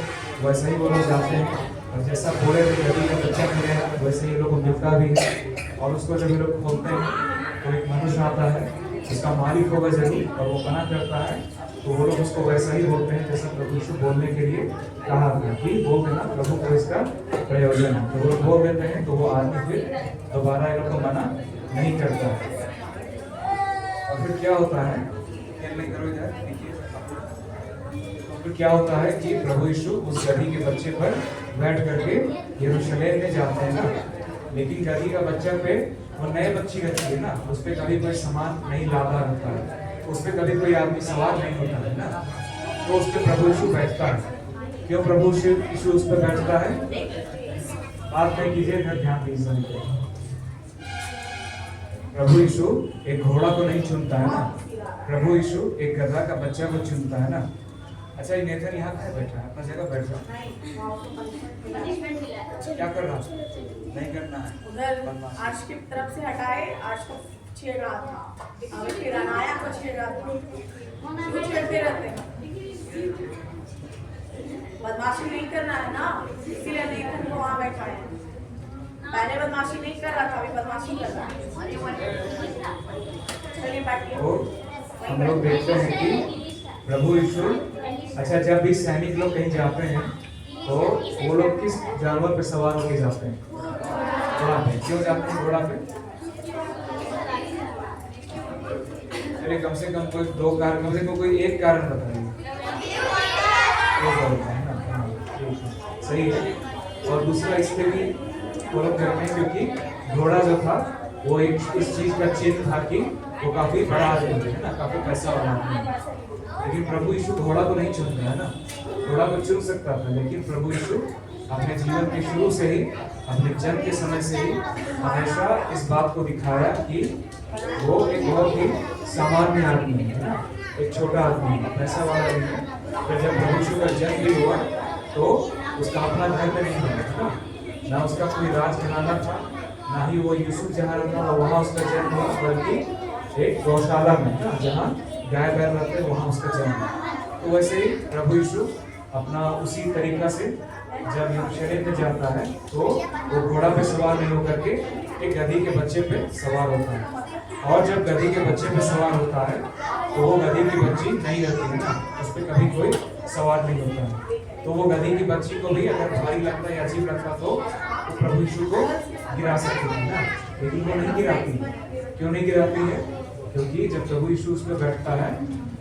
वैसे ही वो लोग जाते हैं, और जैसा बोले थे गधी का बच्चा मिलेगा वैसे ही लोग को मिलता भी है। और उसको जब ये लोग खोलते हैं तो एक मनुष्य आता है, उसका मालिक होगा जरूर, और वो मना करता है तो वो लोग उसको वैसा ही बोलते हैं जैसा प्रभु यीशु बोलने के लिए कहा था कि बोल देना प्रभु को इसका प्रयोजन है। तो वो लोग बोल देते हैं तो वो आदमी फिर दोबारा ये लोग को मना नहीं करता है। और फिर क्या होता है, फिर क्या होता है कि प्रभु यीशु उस गधी के बच्चे पर बैठ करके यरूशलेम में जाते हैं ना। लेकिन गधी का बच्चा पे वो नए बच्ची रहती है ना, उस पर कभी कोई सामान नहीं लादा रहता है, उस पर कभी कोई आदमी सवार नहीं होता है ना। तो उस पर प्रभु यीशु बैठता है। क्यों प्रभु यीशु उस पर बैठता है? बात नहीं कीजिए, फिर ध्यान दीजिए। प्रभु यीशु एक घोड़ा को नहीं चुनता है ना, प्रभु यीशु एक गधा का बच्चा को चुनता है ना। अच्छा, ये नेथन यहाँ कहाँ बैठा है? अपना जगह बैठ रहा। क्या कर रहा? नहीं करना है। उधर आर्श की तरफ से हटाए, आर्श को छेड़ रहा था, फिर अनाया को छेड़ रहा था। वो छेड़ते रहते हैं। बदमाशी नहीं करना है ना, इसीलिए नेथन को वहाँ बैठा है। पहले बदमाशी नहीं कर रहा था, अभी बदमाशी कर रहा है। चलिए बैठिए। हम लोग देखते हैं कि प्रभु यीशु, अच्छा, जब भी सैनिक लोग कहीं जाते हैं तो वो लोग किस जानवर पे सवार होके जाते हैं? घोड़ा पे। क्यों जाते हैं घोड़ा पे? चलिए कम से कम कोई 2 कारण, कम से कम कोई एक कारण बताइए। सही है। और दूसरा इसलिए भी वो लोग करते हैं क्योंकि घोड़ा जो था वो एक इस चीज का चिन्ह था कि वो काफी बड़ा आदमी है ना, काफी पैसा वाला आदमी है। लेकिन प्रभु यीशु घोड़ा को नहीं चुनता है ना। घोड़ा को चुन सकता था, लेकिन प्रभु यीशु अपने जीवन के शुरू से ही, अपने जन्म के समय से ही हमेशा इस बात को दिखाया कि वो एक बहुत ही सामान्य आदमी है ना, एक छोटा आदमी है, पैसा वाला नहीं है। फिर जब प्रभु यीशु का जन्म भी हुआ तो उसका अपना घर में नहीं हुआ ना उसका कोई राज घराना था, ना ही वो यूसुफ जहाँ रहता था वहाँ उसका जन्म हुआ, बल्कि एक गौशाला में ना, जहाँ गाय बैल रहते वहाँ उसका जन्म हुआ। तो वैसे ही प्रभु यीशु अपना उसी तरीका से जब यरूशलेम में जाता है तो वो घोड़ा पे सवार नहीं होकर के एक गधी के बच्चे पे सवार होता है। और जब गधी के बच्चे पे सवार होता है तो वो गधी की बच्ची नहीं रहती है ना, उस पर कभी कोई सवार नहीं होता है। तो वो गधी की बच्ची को भी अगर भारी लगता है या अजीब लगता तो प्रभु यीशु को गिरा सकती है ना, लेकिन वो नहीं गिराती है। क्यों नहीं गिराती है? क्योंकि जब प्रभु यीशु उस पर बैठता है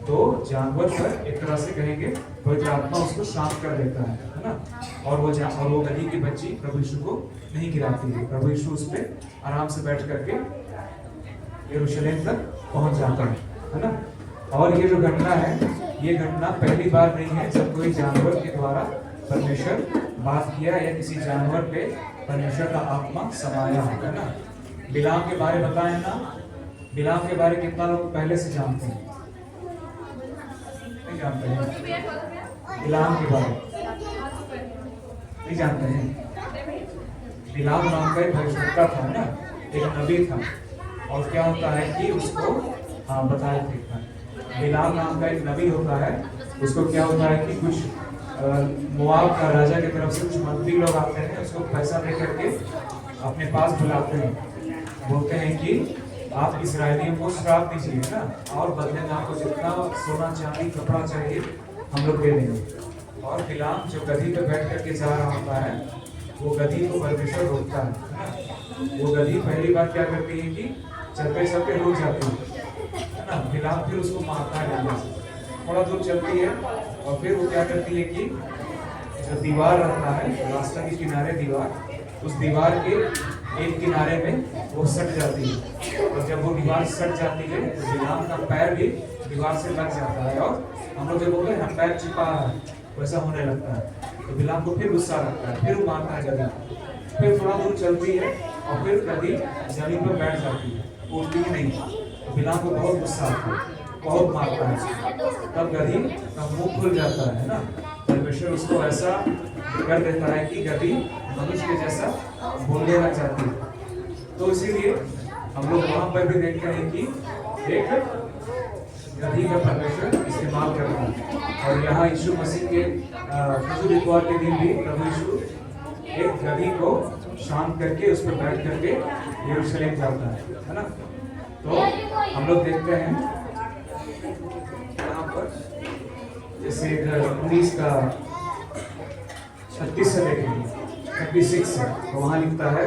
तो जानवर पर एक तरह से कहेंगे पवित्र आत्मा उसको शांत कर देता है ना। और वो गधी की बच्ची प्रभु यीशु को नहीं गिराती है। प्रभु यीशु उस पर आराम से बैठ करके यरूशलेम तक पहुंच जाता है ना। और ये जो घटना है, ये घटना पहली बार नहीं है जब कोई जानवर के द्वारा परमेश्वर बात किया या किसी जानवर पे परमेश्वर का आत्मा समाया है ना। बिलाम के बारे बताएं ना, बिलाम के बारे कितना लोग पहले से जानते हैं? नहीं जानते हैं बिलाम के बारे? नहीं जानते हैं। बिलाम नाम का एक भविष्यवक्ता था ना, एक नबी था, और क्या होता है कि उसको बताया थे, बिलाम नाम का एक नबी होता है, उसको क्या होता है कि कुछ मोआब का राजा की तरफ से कुछ मंत्री लोग आते हैं, उसको पैसा दे करके अपने पास बुलाते हैं, बोलते हैं कि आप इस्राएलियों को श्राप दीजिए ना, और बदले में आपको जितना सोना चांदी कपड़ा चाहिए हम लोग दे देंगे। और बिलाम जो गधी पे बैठ करके जा रहा होता है, वो गधी को परमेश्वर रोकता है ना। वो गधी पहली बार क्या करती है कि चलते चलते रुक जाती है ना। बिलाम फिर उसको मारता है डंडे से, थोड़ा दूर चलती है, और फिर वो क्या करती है कि जो दीवार रहता है रास्ता के किनारे दीवार, उस दीवार के एक किनारे में वो सट जाती है, और जब वो दीवार सट जाती है तो बिलाम का पैर भी दीवार से लग जाता है, और हम लोग जब बोलते हैं ना पैर छिपा है वैसा होने लगता है। तो बिलाम को फिर गुस्सा लगता है, फिर वो मारता है गधी, फिर थोड़ा दूर चलती है और फिर गधी जमीन पर बैठ जाती है, उठती ही नहीं। तो बिलाम को बहुत गुस्सा आता है, बहुत मारता है, तब गधी का मुंह खुल जाता है ना। परमेश्वर उसको ऐसा कर देता है कि गधी मनुष्य के जैसा बोलने लग जाती है। तो इसीलिए हम लोग वहां पर भी देखते हैं कि एक गधी का परमेश्वर इस्तेमाल कर रहा है। और यहाँ यीशु मसीह के फजल इतवार के दिन भी प्रभु यीशु एक गधी को शांत करके उस पर बैठ करके यरूशलेम जाता है ना। तो हम लोग देखते हैं यहाँ पर जैसे 19 का 36 से देखेंगे, 36 से, तो वहाँ लिखता है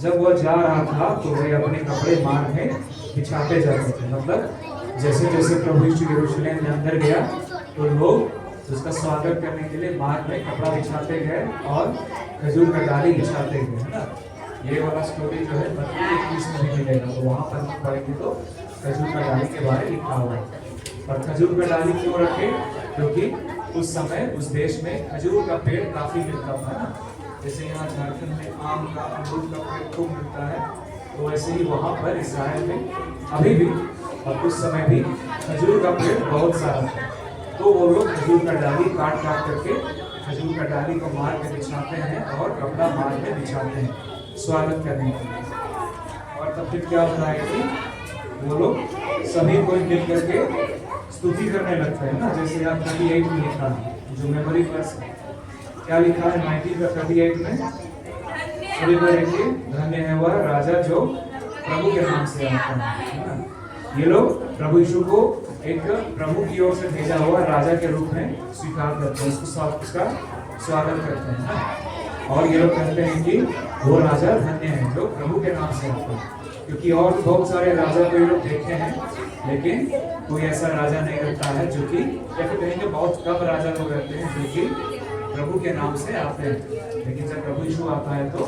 जब वह जा रहा था तो वे अपने कपड़े मार्ग में बिछाते जाते थे। मतलब जैसे जैसे प्रभु यीशु यरूशलेम में अंदर गया तो लोग उसका स्वागत करने के लिए मार्ग में कपड़ा बिछाते गए और खजूर का डाली बिछाते गए, है ना। ये वाला स्टोरी जो है मत्ती 21 में भी मिलेगा, तो वहाँ पर पढ़ेंगे तो खजूर का डाली के बारे में लिखा हुआ है। और खजूर का डाली क्यों रखे? क्योंकि उस समय उस देश में खजूर का पेड़ काफी मिलता था ना। जैसे यहाँ झारखंड में आम का अमरूद का पेड़ खूब मिलता है, तो वैसे ही वहाँ पर इस्राएल में अभी भी और उस समय भी खजूर का पेड़ बहुत सारा था। तो वो लोग खजूर का डाली काट काट करके खजूर का डाली को मार के बिछाते हैं और कपड़ा मार के बिछाते हैं स्वागत करने के लिए। और तब फिर क्या होता है कि वो लोग सभी कोई मिल करके स्तुति करने लगते हैं ना। जैसे आप 38 में लिखा है, जो मेमोरी वर्स है, क्या लिखा है 1938 में? सभी को देखिए, धन्य है वह राजा जो प्रभु के नाम से आता है ना। ये लोग प्रभु यीशु को एक प्रभु की ओर से भेजा हुआ राजा के रूप में स्वीकार करते हैं, उसका स्वागत करते हैं ना। और ये लोग कहते हैं कि वो राजा धन्य है जो प्रभु के नाम से आता है। क्योंकि और बहुत सारे राजा को ये लोग देखे हैं, लेकिन कोई ऐसा राजा नहीं रहता है जो कि, या फिर कहेंगे बहुत कम राजा लोग रहते हैं जो कि प्रभु के नाम से आते हैं। लेकिन जब प्रभु यीशु आता है तो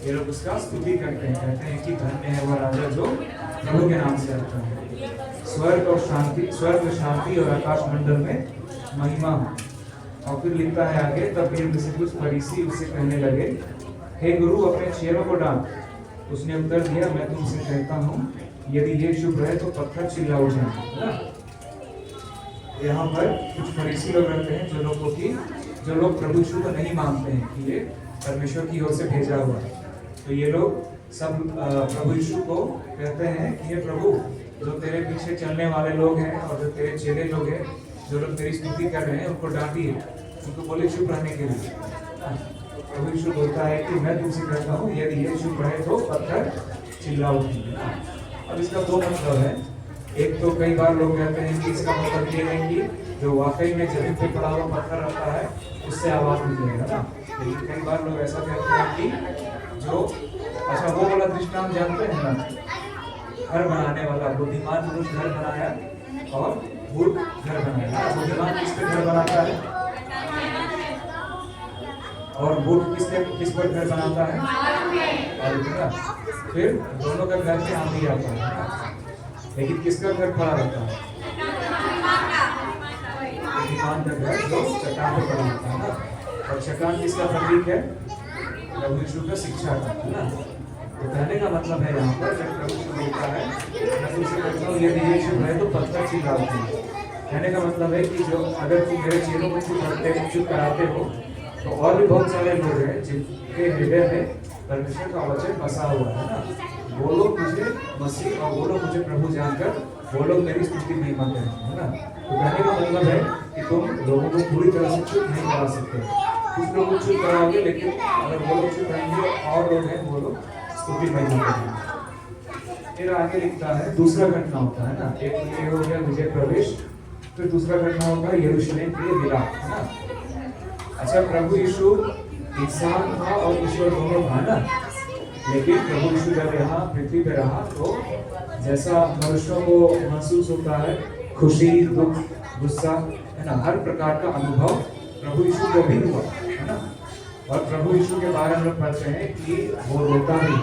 ये लोग उसका स्तुति करते हैं, कहते हैं कि धन्य है वह राजा जो प्रभु के नाम से आता है। स्वर्ग में शांति और आकाश मंडल में महिमा हो। और फिर लिखता है आगे, तब भीड़ में से कुछ फरीसी उससे कहने लगे, हे गुरु अपने चेलों को डांट। उसने उत्तर दिया, मैं तुमसे कहता हूँ यदि ये शुभ है तो पत्थर चिल्ला उठेंगे। यहाँ पर कुछ फरीसी लोग रहते हैं जो लोग प्रभु यीशु को नहीं मानते हैं कि ये परमेश्वर की ओर से भेजा हुआ है। तो ये लोग सब प्रभु यीशु को कहते हैं कि ये प्रभु, जो तेरे पीछे चलने वाले लोग हैं और जो तेरे चेले लोग हैं, जो लोग तेरी स्तुति कर रहे हैं, उनको डांटिए, उनको बोले चुप रहने के लिए। प्रभु यीशु बोलता है कि मैं तुमसे कहता हूँ यदि ये चुप रहे तो पत्थर चिल्ला उठेंगे। अब इसका दो मतलब है। एक तो कई बार लोग कहते हैं कि इसका मतलब ये है कि जो वाकई में जमीन पे पड़ा हुआ पत्थर रहता है उससे आवाज निकलेगा ना। लेकिन कई बार लोग ऐसा कहते हैं कि जो, अच्छा वो वाला दृष्टांत जानते हैं ना, घर बनाने वाला बुद्धिमान पुरुष घर बनाया और मूर्ख घर बनाया। बुद्धिमान किस पे घर बनाता है और मूर्ख किस पर घर बनाता है? और फिर दोनों का घर में आंधी आता है, लेकिन किसका घर खड़ा रहता है? बुद्धिमान का घर जो चट्टान पे पड़ा रहता है ना। और चक्रांत किसका प्रतीक है? प्रभु यीशु का शिक्षा का, है ना। तो कहने का मतलब है यहाँ पर जब प्रभु यीशु बोलता है, मैं तुमसे कहता हूँ यदि ये शुभ है तो पत्थर से डालते हैं। कहने का मतलब है कि जो अगर तुम मेरे चेलों को चुप करते हो, चुप कराते हो, तो और भी बहुत सारे लोग हैं जिनके हृदय में परमेश्वर का वचन बसा हुआ है ना, वो लोग मुझे मसीह और वो लोग मुझे प्रभु जानकर वो लोग मेरी स्तुति महिमा करेंगे, है ना। तो कहने का मतलब है कि तुम लोगों को पूरी तरह से चुप नहीं करा सकते। कुछ लोग चुप कराओगे, लेकिन अगर वो लोग चुप रहेंगे और लोग हैं वो लोग स्तुति महिमा करेंगे। फिर आगे लिखता है दूसरा घटना होता है ना, एक ये हो गया विजय प्रवेश, फिर दूसरा घटना होगा यरूशलेम के लिए विलाप, है ना। अच्छा, प्रभु यीशु इंसान था और ईश्वर दोनों था ना, लेकिन प्रभु यीशु जब यहाँ पृथ्वी पे रहा तो जैसा मनुष्यों को महसूस होता है खुशी, दुख, गुस्सा, है ना, हर प्रकार का अनुभव प्रभु यीशु को भी हुआ, है ना। और प्रभु यीशु के बारे में हम लोग पढ़ते हैं कि वो रोता भी।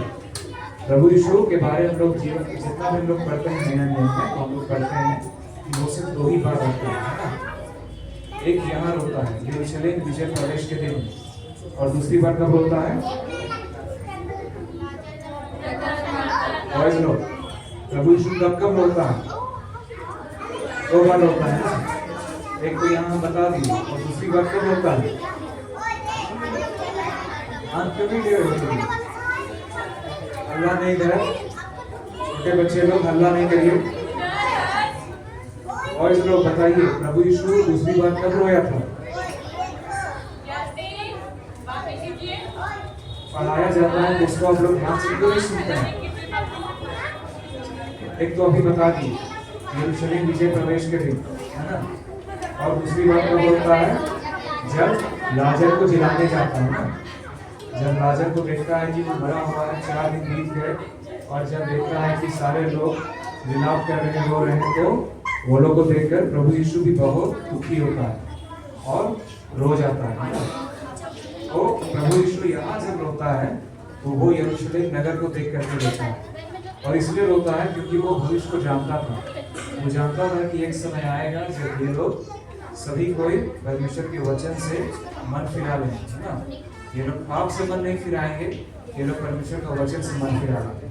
प्रभु यीशु के बारे में हम लोग जीवन जितना भी हम लोग पढ़ते हैं नया नियम में, तो हम लोग पढ़ते हैं कि वो सिर्फ 2 ही बार रोता है ना। एक यहाँ रोता है यरूशलेम विजय प्रवेश के दिन, और दूसरी बार कब रोता है? प्रभु यीशु कब रोता है? 2 बार रोता है ना। एक तो यहाँ बता दी, और दूसरी बार कब रोता है? अल्लाह नहीं करे, छोटे बच्चे लोग हल्ला नहीं करिए। और इस लोग बताइए प्रभु यीशु दूसरी बार कब रोया था? पढ़ाया जाता है उसको आप लोग ध्यान से क्यों नहीं सुनते हैं? एक तो अभी बता दी यरूशलेम विजय प्रवेश के दिन, है ना। और दूसरी बात कब होता है? जब लाजर को जिलाने जाता है ना। जब लाजर को देखता है कि वो मरा हुआ है, 4 दिन बीत गए, और जब देखता है कि सारे लोग विलाप कर रहे हैं, रो रहे हैं, तो वो लोग को देखकर प्रभु यीशु भी बहुत दुखी होता है और रो जाता है ना। तो प्रभु यीशु यहाँ जब रोता है तो वो यरूशलेम नगर को देख करके रोता है, और इसलिए रोता है क्योंकि वो भविष्य को जानता था। वो जानता था कि एक समय आएगा जब ये लोग सभी कोई परमेश्वर के वचन से मन फिरा लेंगे, है ना। ये लोग पाप से मन नहीं फिराएंगे, ये लोग परमेश्वर का वचन से मन फिरा लेंगे,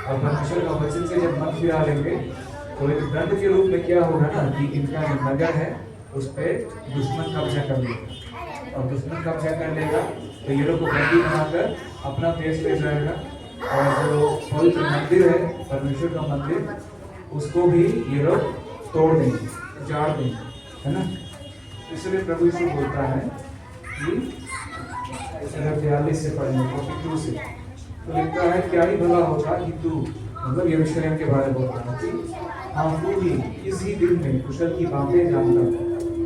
और परमेश्वर का वचन से जब मन फिरा लेंगे तो एक दंड के रूप में क्या होगा ना कि इनका जो नगर है उस पर दुश्मन कब्जा कर लेगा, और दुश्मन कब्जा कर लेगा तो ये लोग को बंदी बनाकर अपना देश ले जाएगा, और जो पवित्र मंदिर है परमेश्वर का मंदिर उसको भी ये लोग तोड़ देंगे, उजाड़ देंगे, है ना। इसलिए प्रभु यीशु बोलता है कि 42 से पढ़ेंगे 42 से, तो लिखता है क्या ही भला होता कि तू, मतलब यरूशलेम के बारे में बोलता है कि हाँ तू भी इसी दिन में कुशल की बातें जानता,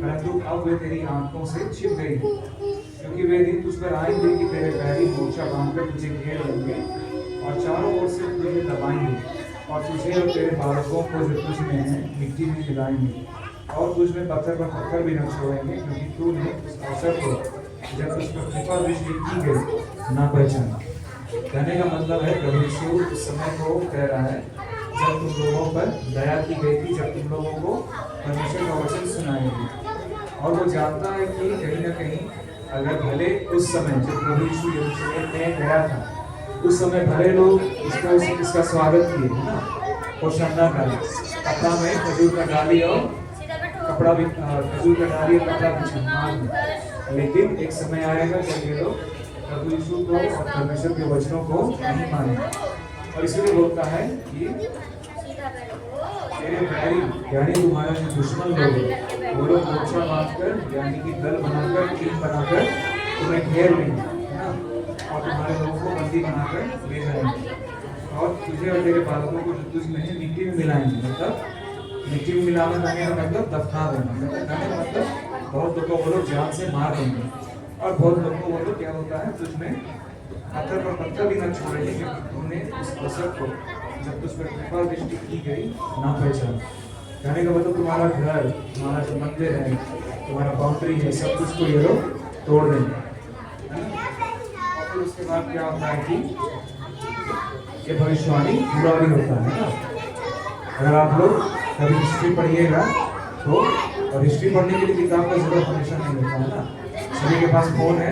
परंतु अब वे तेरी आंखों से छिप गई, क्योंकि वे दिन तुझ पर आएंगे कि तेरे पैरी मोर्चा बांधकर तुझे घेर लेंगे और चारों ओर से तुझे दबाएंगे, और तुझे और तेरे बालकों को जो तुझ में है मिट्टी में मिलाएंगे, और तुझ में पत्थर पर पत्थर भी न छोड़ेंगे, क्योंकि तूने उस अवसर को जब तुझ पर कृपा दृष्टि की गई ना पहचाना। कहने का मतलब है प्रभु यीशु उस समय को कह रहा है जब तुम लोगों पर दया की गई थी, जब तुम लोगों को परमेश्वर का वचन सुनाया गया, और वो जानता है कि कहीं ना कहीं अगर भले उस समय जब प्रभु यीशु यरूशलेम में गया था उस समय भले लोग इसका स्वागत किए, है ना, होशाना का कपड़ा में खजूर का डाली और कपड़ा भी खजूर का डाली और कपड़ा बिछा, लेकिन एक समय आएगा जब ये लोग प्रभु यीशु को और परमेश्वर के वचनों को नहीं मानेंगे, और इसलिए बोलता है कि तेरे बैरी यानी तुम्हारा जो दुश्मन लोग वो लोग मोर्चा बांधकर यानी कि दल बनाकर टीम बनाकर तुम्हें घेर लेंगे, है ना, और तुम्हारे लोगों को बंदी बनाकर ले जाएंगे, और तुझे और तेरे बालकों को जो तुझ में है मिट्टी में मिलाएंगे, मतलब मिट्टी में मिलाना कहने का मतलब दफना देना, मतलब बहुत लोगों को वो लोग जान से मार देंगे, और बहुत लोगों को वो लोग क्या होता है तुझ में पत्थर पर पत्थर भी न छोड़ेंगे, क्योंकि तुमने उस अवसर को जब तुझ पर कृपा दृष्टि की गई ना पहचान। कहने का मतलब तुम्हारा घर, तुम्हारा जो मंदिर है, तुम्हारा बाउंड्री है, सब कुछ को ये लोग तोड़ देंगे, है ना। और फिर उसके बाद क्या होता है कि ये भविष्यवाणी पूरा भी होता है ना। अगर आप लोग कभी हिस्ट्री पढ़िएगा तो, और हिस्ट्री पढ़ने के लिए किताब का जरूरत हमेशा नहीं होता है ना, सभी के पास फोन है,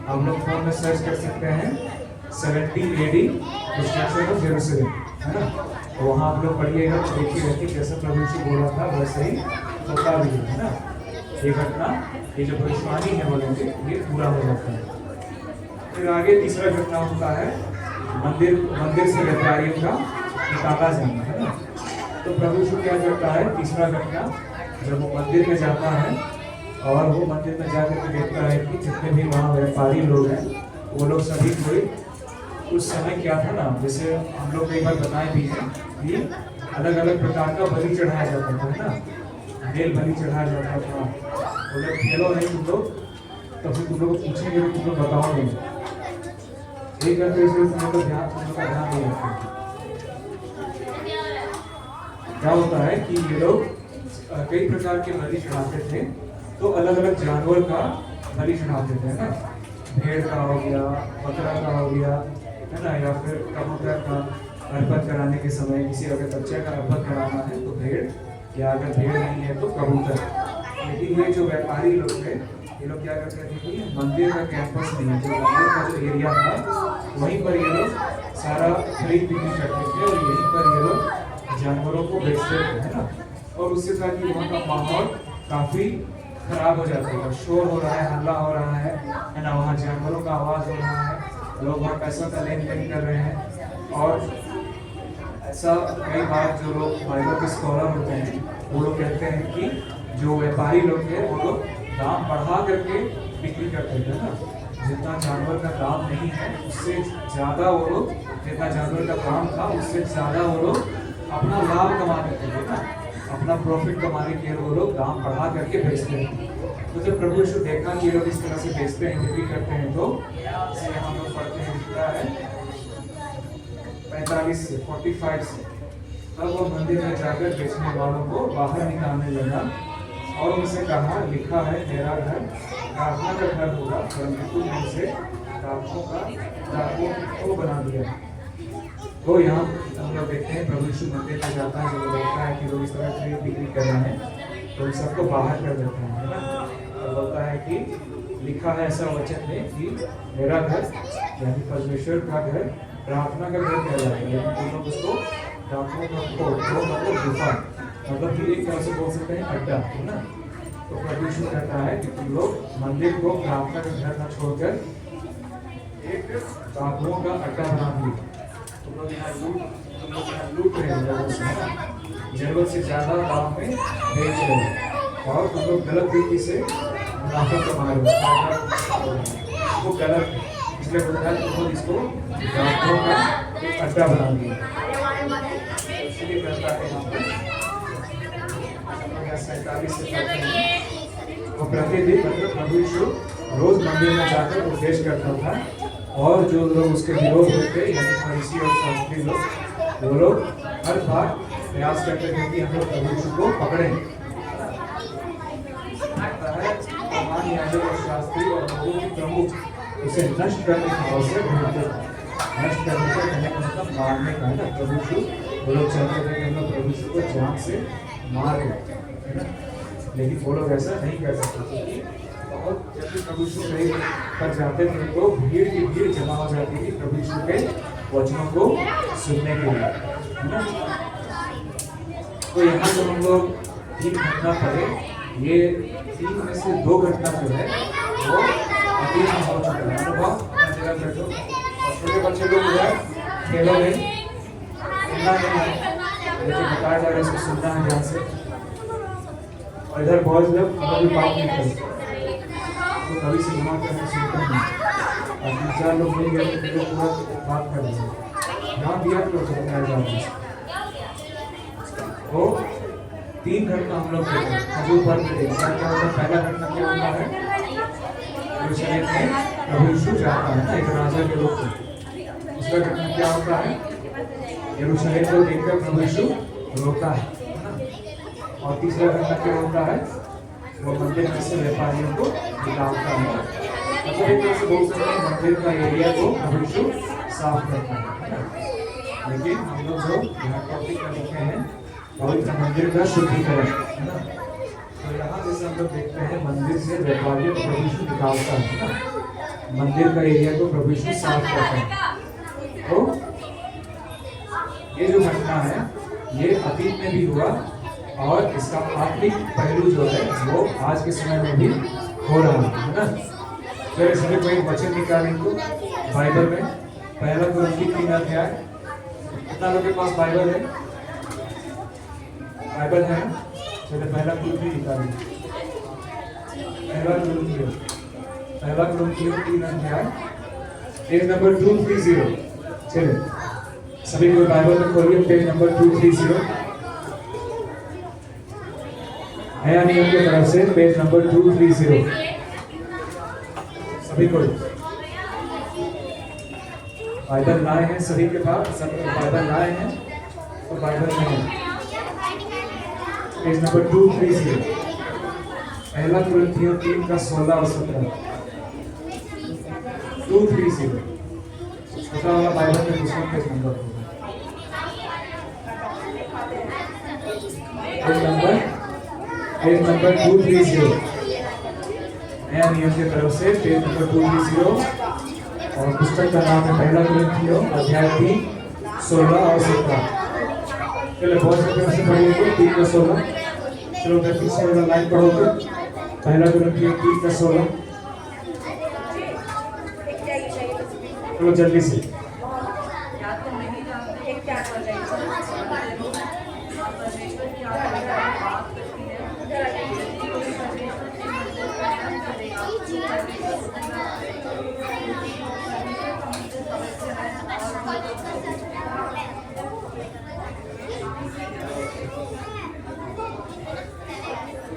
हम लोग फोन में सर्च कर सकते हैं 70 AD डिस्ट्रक्शन ऑफ जेरूसलम, है ना। तो वहाँ आप लोग पढ़िएगा तो देखिएगा कि जैसा प्रभु यीशु बोला था वैसे ही होता भी है ना। ये घटना, ये जो भविष्यवाणी है बोलेंगे, ये पूरा हो जाता है। फिर आगे तीसरा घटना होता है मंदिर से व्यापारियों का निकाला जाना, है ना। तो प्रभु यीशु क्या करता है, तीसरा घटना, जब वो मंदिर में जाता है और वो मंदिर में जाकर के देखता है कि जितने भी वहाँ व्यापारी लोग हैं वो लोग सभी कोई, उस समय क्या था ना, जैसे हम लोग कई बार बताए भी हैं कि अलग अलग प्रकार का बलि चढ़ाया जाता था, है ना। मेल बलि चढ़ाया जाता था। वो लोग खेलो नहीं तुम लोग, तो फिर तुम लोग पूछेंगे तो तुम लोग बताओ नहीं, एक करके तुम लोग का ध्यान नहीं रखते। क्या होता है कि ये लोग कई प्रकार के बलि चढ़ाते थे, तो अलग अलग जानवर का बलि चढ़ाते थे, ना। भेड़ का हो गया, बकरा का हो गया, है ना, या फिर कबूतर का अर्पण कराने के समय किसी अगर बच्चे का अर्पण कराना है तो भेड़, या अगर भेड़ नहीं है तो कबूतर। लेकिन ये जो व्यापारी लोग थे, ये लोग क्या करते थे कि मंदिर का कैंपस नहीं है, जो मंदिर का जो एरिया था वहीं पर ये लोग सारा खरीद बिक्री करते थे और यहीं पर ये लोग जानवरों को बेचते थे, है ना। और उससे था कि वहाँ का माहौल काफ़ी खराब हो जाता है, शोर हो रहा है, हल्ला हो रहा है ना, वहाँ जानवरों का आवाज़ हो रहा है, लोग वहाँ पैसों का लेन देन कर रहे हैं। और ऐसा कई बार जो लोग बाइबल के स्कॉलर होते हैं वो लोग कहते हैं कि जो व्यापारी लोग थे वो लोग दाम बढ़ा करके बिक्री करते थे, ना। जितना जानवर का दाम नहीं है उससे ज़्यादा वो लोग, जितना जानवर का दाम था उससे ज़्यादा वो लोग अपना लाभ कमा लेते थे, ना। अपना प्रॉफिट कमाने के लिए वो लोग दाम बढ़ा करके बेचते हैं। तो जब प्रभु यीशु देखा कि ये लोग इस तरह से बेचते हैं, बिक्री करते हैं, तो इसलिए हम लोग पढ़ते हैं, लिखता है 45 से 45 से, तब वो मंदिर में जाकर बेचने वालों को बाहर निकालने लगा और उनसे कहा, लिखा है मेरा घर प्रार्थना का घर होगा, परंतु तुमने उसे डाकुओं को बना दिया। तो यहाँ हम लोग देखते हैं प्रभु यीशु मंदिर में जाता है, जब देखता है कि लोग इस तरह खरीद बिक्री कर रहे हैं तो उन सबको बाहर कर देते हैं, है ना। और बोलता है कि लिखा है ऐसा वचन में कि मेरा घर यानी परमेश्वर का घर प्रार्थना का घर कहलाता है, लेकिन तुम लोग उसको डाकुओं का खोल, मतलब गुफा, मतलब कि एक तरह से बोल सकते हैं अड्डा, है ना। तो प्रभु यीशु कहता है कि तुम लोग मंदिर को प्रार्थना का घर न छोड़कर एक डाकुओं का अड्डा बना दिए। तुम लोग यहाँ लूट रहे हैं, जरूरत से ज़्यादा दाम में बेच रहे हैं और तुम लोग गलत तरीके से मुनाफा कमा रहे हो, वो गलत है। इसलिए बोलता है तुम लोग इसको डाकुओं का अड्डा बना दिए। इसलिए कहता है यहाँ पर 47 से तो प्रतिदिन मतलब प्रभु यीशु रोज मंदिर में जाकर उपदेश करता था और जो लोग उसके विरोध होते यानी फरीसी और शास्त्री लोग, वो लोग हर बार प्रयास करते थे कि हम लोग प्रभु यीशु को पकड़ें। प्रधान याजक और शास्त्री और लोगों के प्रमुख उसे नष्ट करने का अवसर ढूंढते थे। नष्ट करने का कहने का मतलब मारने का, है ना। प्रभु यीशु वो लोग चाहते थे कि हम लोग प्रभु यीशु को जान से मार दें, है ना। लेकिन वो लोग ऐसा नहीं कर सकते थे। और जब भी प्रभु यीशु कहीं पर जाते थे तो भीड़ की भीड़ जमा हो जाती थी प्रभु यीशु के वचनों को सुनने के लिए, है ना। तो यहाँ जब हम लोग 3 घटना पढ़े, ये 3 में से 2 घटना जो है वो अतीत में हो चुका है। अनुभव जगह बैठो और छोटे बच्चे लोग जो है खेलो नहीं, सुनना नहीं है, लेकिन बताया जा रहा है इसको सुनना है ध्यान से। और इधर बॉयज लोग कभी बात नहीं करते, तो कभी से गुनाह करने सुनते नहीं। और 3-4 लोग मिल गए तो पूरा बात कर रहे हैं, ध्यान दिया तो बताया जा रहा है। तो 3 घटना हम लोग खजूर पर क्या क्या होता है। पहला घटना क्या होता है, यरूशलेम में प्रभु यीशु जाता है ना एक राजा के रूप में। दूसरा घटना क्या होता है, यरूशलेम को देखकर प्रभु यीशु रोता है। और तीसरा घटना क्या होता है, वो मंदिर में से व्यापारियों को निकालता है। मतलब एक तरह से बोल सकते हैं मंदिर का एरिया को प्रभु यीशु साफ करता है। लेकिन हम लोग जो यहाँ टॉपिक में लिखे हैं पवित्र मंदिर का शुद्धिकरण, है ना। तो यहाँ जैसे हम लोग देखते हैं मंदिर से व्यापारियों को प्रभु यीशु निकालता है ना, मंदिर का एरिया को प्रभु यीशु साफ करता है। तो ये जो घटना है ये अतीत में भी हुआ और इसका आत्मिक पहलू जो है वो आज के समय में भी हो रहा है ना। तो इसमें कोई वचन निकालेंगे बाइबल में पहला कुरिन्थियों 3 अध्याय। कितना लोगों के पास बाइबल है? बाइबल है ना? चलिए पहला कुरिन्थियों निकालेंगे। पहला कुरिन्थियों 3 अध्याय पेज नंबर 230। चलिए सभी को बाइबल में खोलिए पेज नंबर 230। नया नियम की तरफ से पेज नंबर 230 सभी को बाइबल लाए हैं। सभी के पास सब बाइबल लाए हैं तो बाइबल में है पेज नंबर 230 पहला कुरिन्थियों 3 का 16 और 17 230 छोटा वाला बाइबल में दूसरा पेज नंबर पेज नंबर 230 नया नियम की तरफ से पेज नंबर 230 और पुस्तक का नाम है पहला कुरिन्थियों अध्याय 3 16 और 17। चलो बहुत से तरह से पढ़िए 3 का 16। चलो मैं पीछे वाला लाइन पढ़ोगे पहला कुरिन्थियों 3 का 16। चलो जल्दी से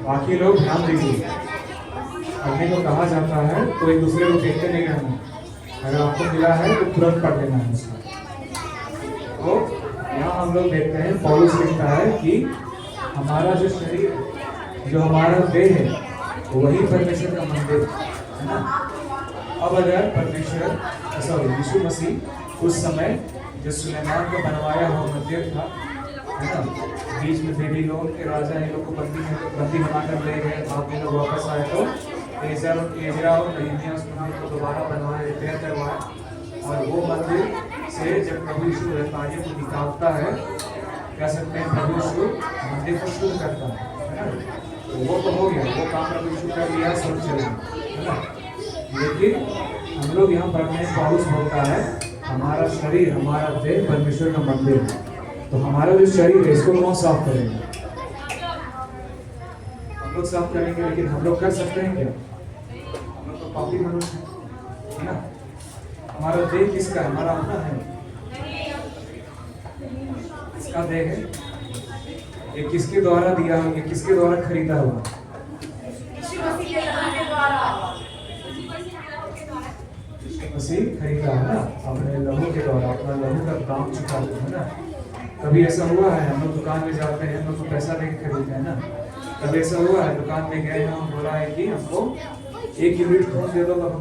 बाकी लोग ध्यान दीजिए। पढ़ने को कहा जाता है तो एक दूसरे को देखते नहीं रहना। अगर आपको मिला है तो तुरंत पढ़ लेना है उसको। तो यहाँ हम लोग देखते हैं पौलुस लिखता है कि हमारा जो शरीर जो हमारा देह है वही परमेश्वर का मंदिर है ना। अब अगर परमेश्वर सॉरी यीशु मसीह उस समय जो सुलेमान का बनवाया हुआ मंदिर था है ना, बीच में बेबी लोग के राजा इन लोग को बंदी बनाकर ले गए। बाद में लोग वापस आए तो एजरा और नहम्याह उस मंदिर को दोबारा बनवाए रिपेयर करवाए। और वो मंदिर से जब प्रभु यीशु व्यापारियों को निकालता है कह सकते हैं प्रभु यीशु मंदिर को शुरू करता है ना। तो वो तो हो गया, वो काम प्रभु यीशु कर लिया, सब चलेगा है ना। लेकिन हम लोग यहाँ पढ़ते हैं पौलुस बोलता है हमारा शरीर हमारा देह परमेश्वर का मंदिर है। तो हमारा जो शरीर है इसको कौन साफ करेंगे? हम लोग साफ करेंगे। लेकिन हम लोग कर सकते हैं क्या? हम लोग तो पापी मनुष्य है ना। हमारा देह किसका है? हमारा अपना है। इसका देह है, ये किसके द्वारा दिया, ये किसके द्वारा खरीदा हुआ? मसीह खरीदा है ना, अपने लहू के द्वारा, अपना लहू का दाम चुका है ना। कभी ऐसा हुआ है हम लोग दुकान में जाते हैं, हम लोग तो पैसा देके खरीदते हैं ना। कभी ऐसा हुआ है दुकान में गए हैं, बोला है कि हमको 1 यूनिट खून दे दो तो हम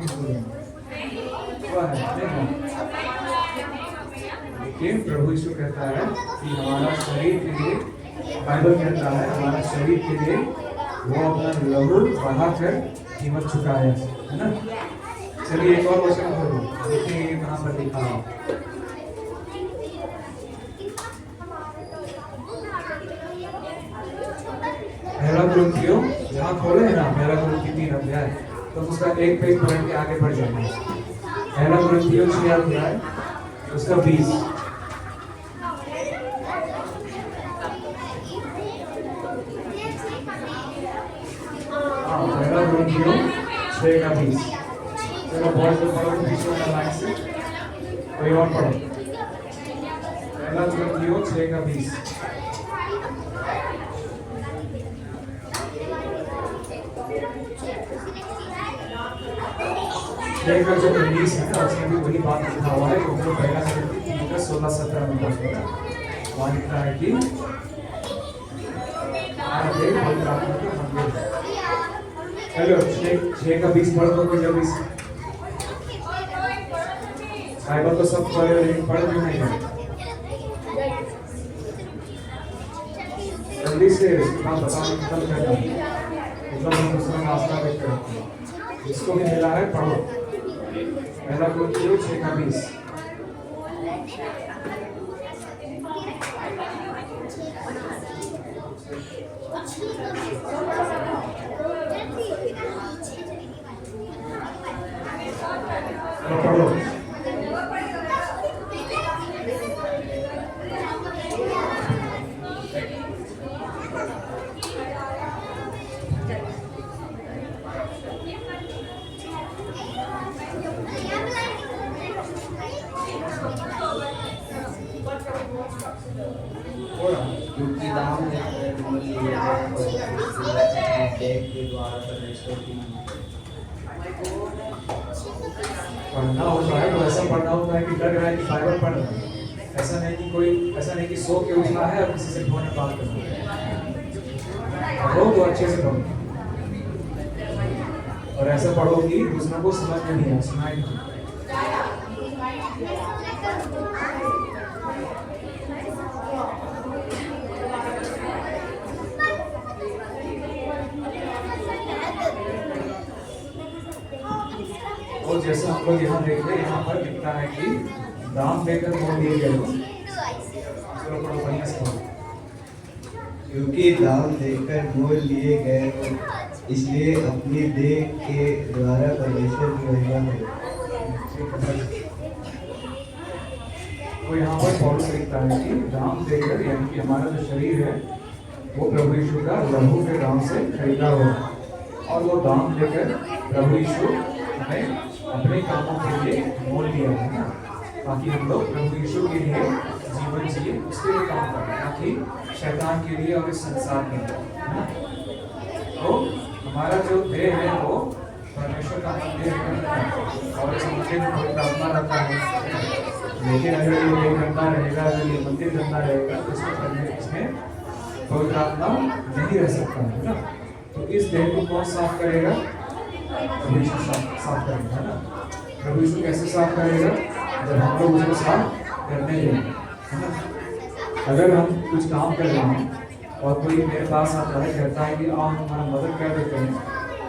हुआ है नहीं। लेकिन प्रभु यीशु कहता है कि हमारा शरीर के लिए, बाइबल कहता है हमारा शरीर के लिए वो अपना लहू बहाकर कीमत चुकाया है ना। चलिए एक और वचन पढ़ो, देखिए ये कहाँ पर लिखा है। पहला कुरिन्थियों जहाँ खोले है ना, पहला कुरिन्थियों 3 अध्याय, तो उसका एक पेज पढ़ के आगे बढ़ जाना। पहला कुरिन्थियों 6 अध्याय उसका 20। हाँ पहला कुरिन्थियों 6 का 20। चलो बहुत लोग पढ़ो बीच में लाइन से, कोई और पढ़ो। पहला कुरिन्थियों 6 का 20। का जो 19 है ना उसमें भी वही बात लिखा हुआ है, क्योंकि पहला कुरिन्थियों 3 का 16-17 में पढ़ा है। वहाँ लिखा है कि चलो 6 का 20 पढ़ दो कोई जल्दी से। बाइबल तो सब पढ़े लेकिन पढ़ भी नहीं है। जल्दी से बताओ खत्म करना। मतलब हम दूसरा में आस्था व्यक्त करते हैं। इसको भी मिला है, पढ़ो। पहला कुरिन्थियों 6:20। पढ़ो। क्योंकि दाम के द्वारा परमेश्वर की पढ़ना होता है तो ऐसा पढ़ना होता है कि लग रहा है कि बाइबल पढ़ रहा है। ऐसा नहीं कि सो के उठना है और किसी से फोन में बात करना है। पढ़ो तो अच्छे से पढ़ो, और ऐसा पढ़ो कि दूसरों को समझ में नहीं आए, सुनाई नहीं। और जैसा हम लोग यहाँ देख रहे हैं, यहाँ पर लिखता है कि दाम देकर मोल लिए गए हो। चलो पढ़ो, बढ़िया से पढ़ो। क्योंकि दाम देकर मोल लिए गए हो, इसलिए अपनी देह के द्वारा परमेश्वर की महिमा करो। तो यहाँ पर पौलुस लिखता है कि दाम देकर, यानी कि हमारा जो शरीर है वो प्रभु यीशु का लहू के दाम से खरीदा हुआ, और वो दाम देकर प्रभु यीशु हमें अपने कामों के लिए मोल लिया है ना, ताकि हम लोग प्रभु यीशु के लिए जीवन जिए, उसके लिए काम करें, ना कि शैतान के लिए और इस संसार के लिए, है ना। तो हमारा जो देह है वो परमेश्वर का मंदिर है, और इस मंदिर में पवित्र आत्मा रहता है। लेकिन अगर ये देह गंदा रहेगा, अगर ये मंदिर गंदा रहेगा, तो इसमें पवित्र आत्मा नहीं रह सकता है ना। तो इस देह को कौन साफ करेगा? प्रभु यीशु साफ करेगा, है ना। प्रभु यीशु कैसे साफ करेगा? जब हम लोग उसको साफ करने देंगे, है ना। अगर हम कुछ काम कर रहे हैं और कोई मेरे पास आता है, कहता है कि आओ हमारा मदद कर देते हैं,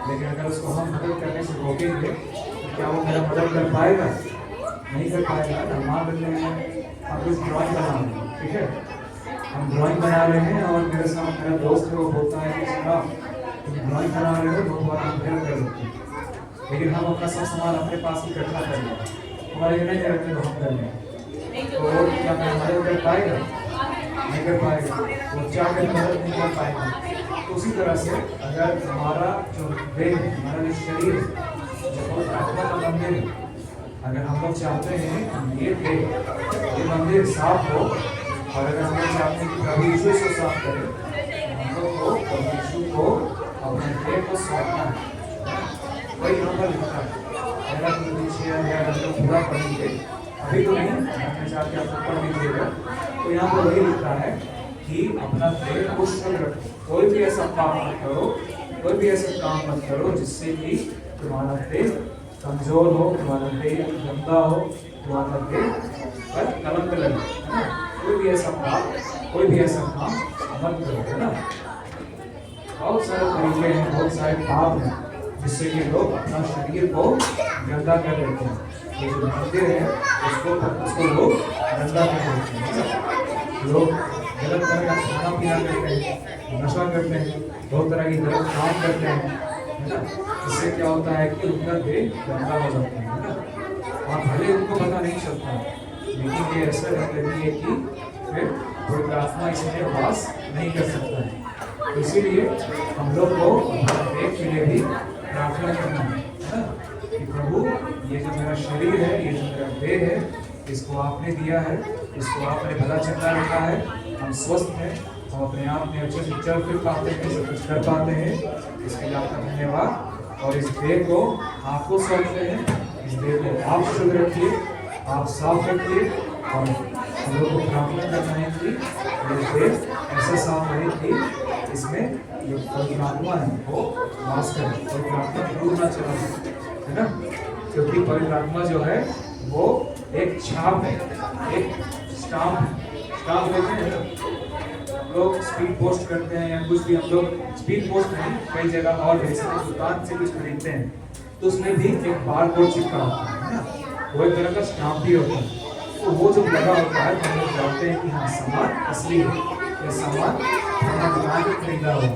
लेकिन अगर उसको हम मदद करने से रोकेंगे तो क्या वो मेरा मदद कर पाएगा? नहीं कर पाएगा ना। मान लेते हैं आप कुछ ड्राइंग बना रहे हैं, ठीक है, हम ड्राइंग बना रहे हैं और मेरे साथ मेरा दोस्त है, वो बोलता है कि सुना तुम ड्राइंग बना रहे हो, बहुत बार हम हेल्प कर देते हैं, लेकिन हम अपना सब सामान अपने पास इकट्ठा कर लें, हमारे लिए नहीं रहते तो हम कर लें, तो वो क्या मेरा मदद कर पाएगा? नहीं कर पाएगा। वो चाह कर मदद नहीं कर पाएगा। तो उसी तरह से अगर हमारा जो देह है, हमारा जो शरीर है, जो आत्मा का मंदिर है, अगर हम लोग चाहते हैं कि ये मंदिर साफ हो, और अगर हम लोग चाहते हैं कि प्रभु यीशु से साफ करें, हम लोग को प्रभु यीशु को अपने देह को सौंपना है। वही यहाँ पर लिखा है। पहला कुरिन्थियों 6 हम लोग पूरा पढ़ेंगे, अभी तो नहीं, मैं चाहते आप पढ़ लीजिएगा। तो यहाँ पर वही लिखा है कि अपना देह को शुद्ध रखो, कोई भी ऐसा पाप मत करो, कोई भी ऐसा काम मत करो जिससे कि तुम्हारा देह कमजोर हो, तुम्हारा देह गंदा हो, तुम्हारा देह पर कलंक लगे, है ना। कोई भी ऐसा पाप, कोई भी ऐसा काम मत करो, है ना। बहुत सारे तरीके हैं, बहुत सारे पाप हैं जिससे कि लोग अपना शरीर को गंदा कर देते हैं। ये जो मंदिर है उसको लोग गंदा कर देते हैं। लोग गलत तरह का खाना पीना करते हैं, नशा करते हैं, बहुत तरह की गलत काम करते हैं, है ना। इससे क्या होता है कि उनका देह गंदा हो जाता है ना। और भले उनको पता नहीं चलता, लेकिन ये ऐसा रहता है कि फिर कोई प्रार्थना इसमें वास नहीं कर सकता है। तो इसीलिए हम लोग को देह के लिए भी प्रार्थना करना है ना, कि प्रभु ये जो मेरा शरीर है, ये जो मेरा देह है, इसको आपने दिया है, इसको आपने भला चंगा रखा है, हम स्वस्थ हैं, हम अपने आप में अच्छे से चल फिर पाते हैं, सब कुछ कर पाते हैं, इसके लिए आपका धन्यवाद। और इस देह को आपको सौंपते हैं, इस देह को आप शुद्ध रखिए, आप साफ रखिए, और हम लोग को प्रार्थना करना है कि ये देह ऐसा साफ रहे कि इसमें जो पवित्र आत्मा है वो वास करे, पवित्र आत्मा दूर ना चला जाए, है ना। क्योंकि पवित्र आत्मा जो है वो एक छाप है, एक स्टाम्प है। स्टाम्प देते हैं ना, लोग स्पीड पोस्ट करते हैं या कुछ भी, हम लोग स्पीड पोस्ट नहीं, कई जगह और जैसे दुकान से कुछ खरीदते हैं तो उसमें भी एक बार कोड चिपका होता है ना, वो एक तरह का स्टाम्प भी होता है। तो वो जब लगा होता है तो हम लोग जानते हैं कि हाँ सामान असली है, ये सामान हमने दुकान से खरीदा हुआ है।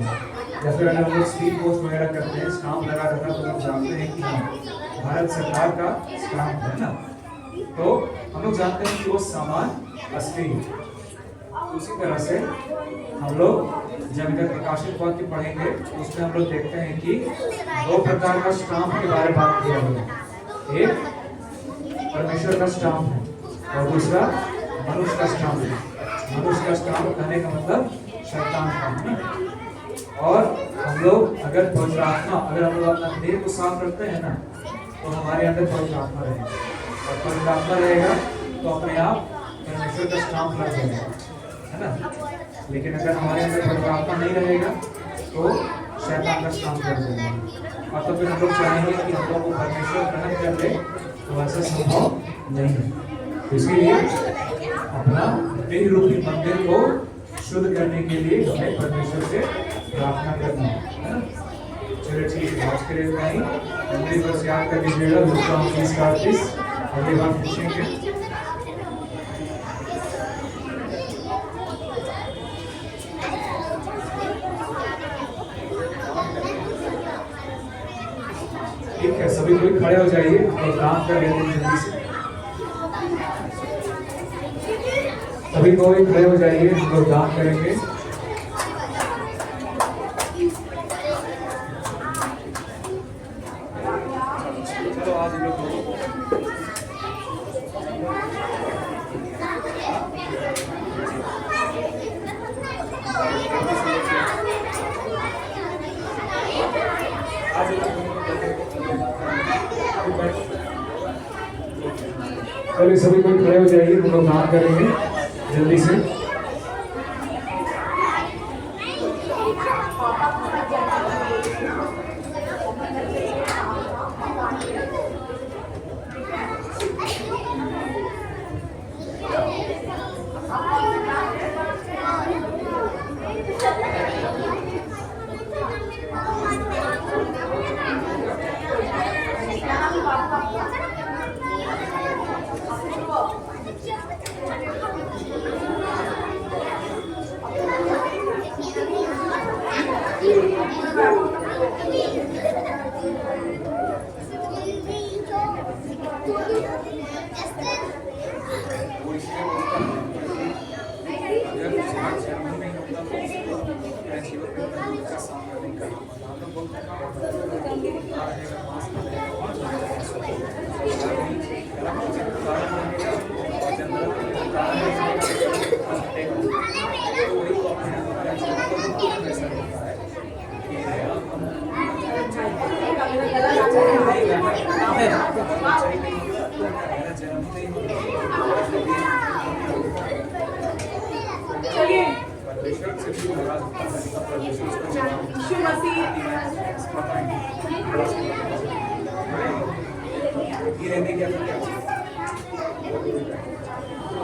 या फिर अगर हम लोग स्पीड पोस्ट वगैरह करते हैं, स्टाम्प लगा रहता है तो हम जानते हैं कि हाँ भारत सरकार का स्टाम्प है ना, तो हम लोग जानते हैं कि वो सामान असली है। उसी तरह से हम लोग जब इधर प्रकाशित वाक्य पढ़ेंगे तो उसमें हम लोग देखते हैं कि दो प्रकार का स्टाम्प के बारे में बात किया गया है। एक परमेश्वर का स्टाम्प है और दूसरा मनुष्य का स्टाम्प है। मनुष्य का स्टाम्प कहने का मतलब शैतान का है। और हम लोग अगर पवित्र आत्मा, अगर हम लोग अपना देह को साफ रखते हैं ना तो हमारे अंदर पवित्र आत्मा रहेगा, और पवित्र आत्मा रहेगा तो अपने आप परमेश्वर का स्टाम्प लग जाएगा, है ना। लेकिन अगर हमारे अंदर पवित्र आत्मा नहीं रहेगा तो शैतान का स्टाम्प लग जाएगा, और तो फिर हम लोग चाहेंगे कि हम लोग को परमेश्वर ग्रहण कर ले तो ऐसा संभव नहीं है। इसीलिए अपना देह रूपी मंदिर को शुद्ध करने के लिए हमें परमेश्वर से प्रार्थना करना है ना। चलिए ठीक है, आज के लिए इतना ही। मंदिर बस याद कर लीजिएगा, लूका 29:38 अगली बार पूछेंगे। ठीक है, सभी कोई खड़े हो जाइए और काम कर लेते हैं जल्दी से। सभी कोई खड़े हो जाइए, हम लोग दान करेंगे। चलो आज हम लोग चलिए सभी कोई खड़े हो जाइए, हम लोग दान करेंगे जल्दी से।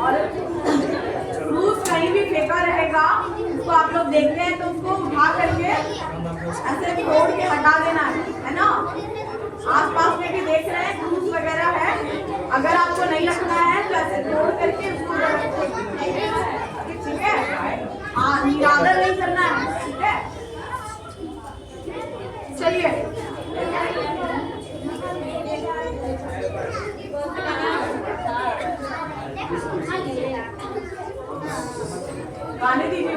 और क्रूस कहीं भी फेंका रहेगा तो आप लोग देखते हैं तो उसको उठा करके ऐसे तोड़ के हटा देना है ना। आसपास में भी देख रहे हैं क्रूस वगैरह है, अगर आपको नहीं रखना है तो ऐसे तोड़ करके उसको ठीक है, निरादर नहीं करना है, ठीक है। चलिए गाने दीजिए।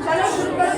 चलो शुरू करो।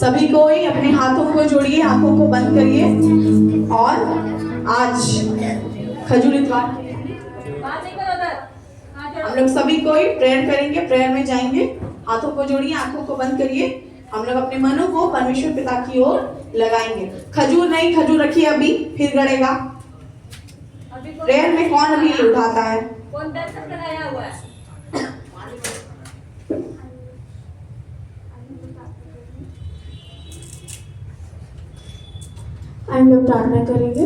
सभी को ही अपने हाथों को जोड़िए, आंखों को बंद करिए और आज खजूर इतवार हम लोग सभी को ही प्रेयर करेंगे, प्रेयर में जाएंगे। हाथों को जोड़िए, आंखों को बंद करिए। हम लोग अपने मनों को परमेश्वर पिता की ओर लगाएंगे। खजूर नहीं, खजूर रखिए अभी, फिर गड़ेगा। प्रेयर में कौन अभी उठाता है? कौन दर्शन कराया हुआ है? हम लोग प्रार्थना करेंगे।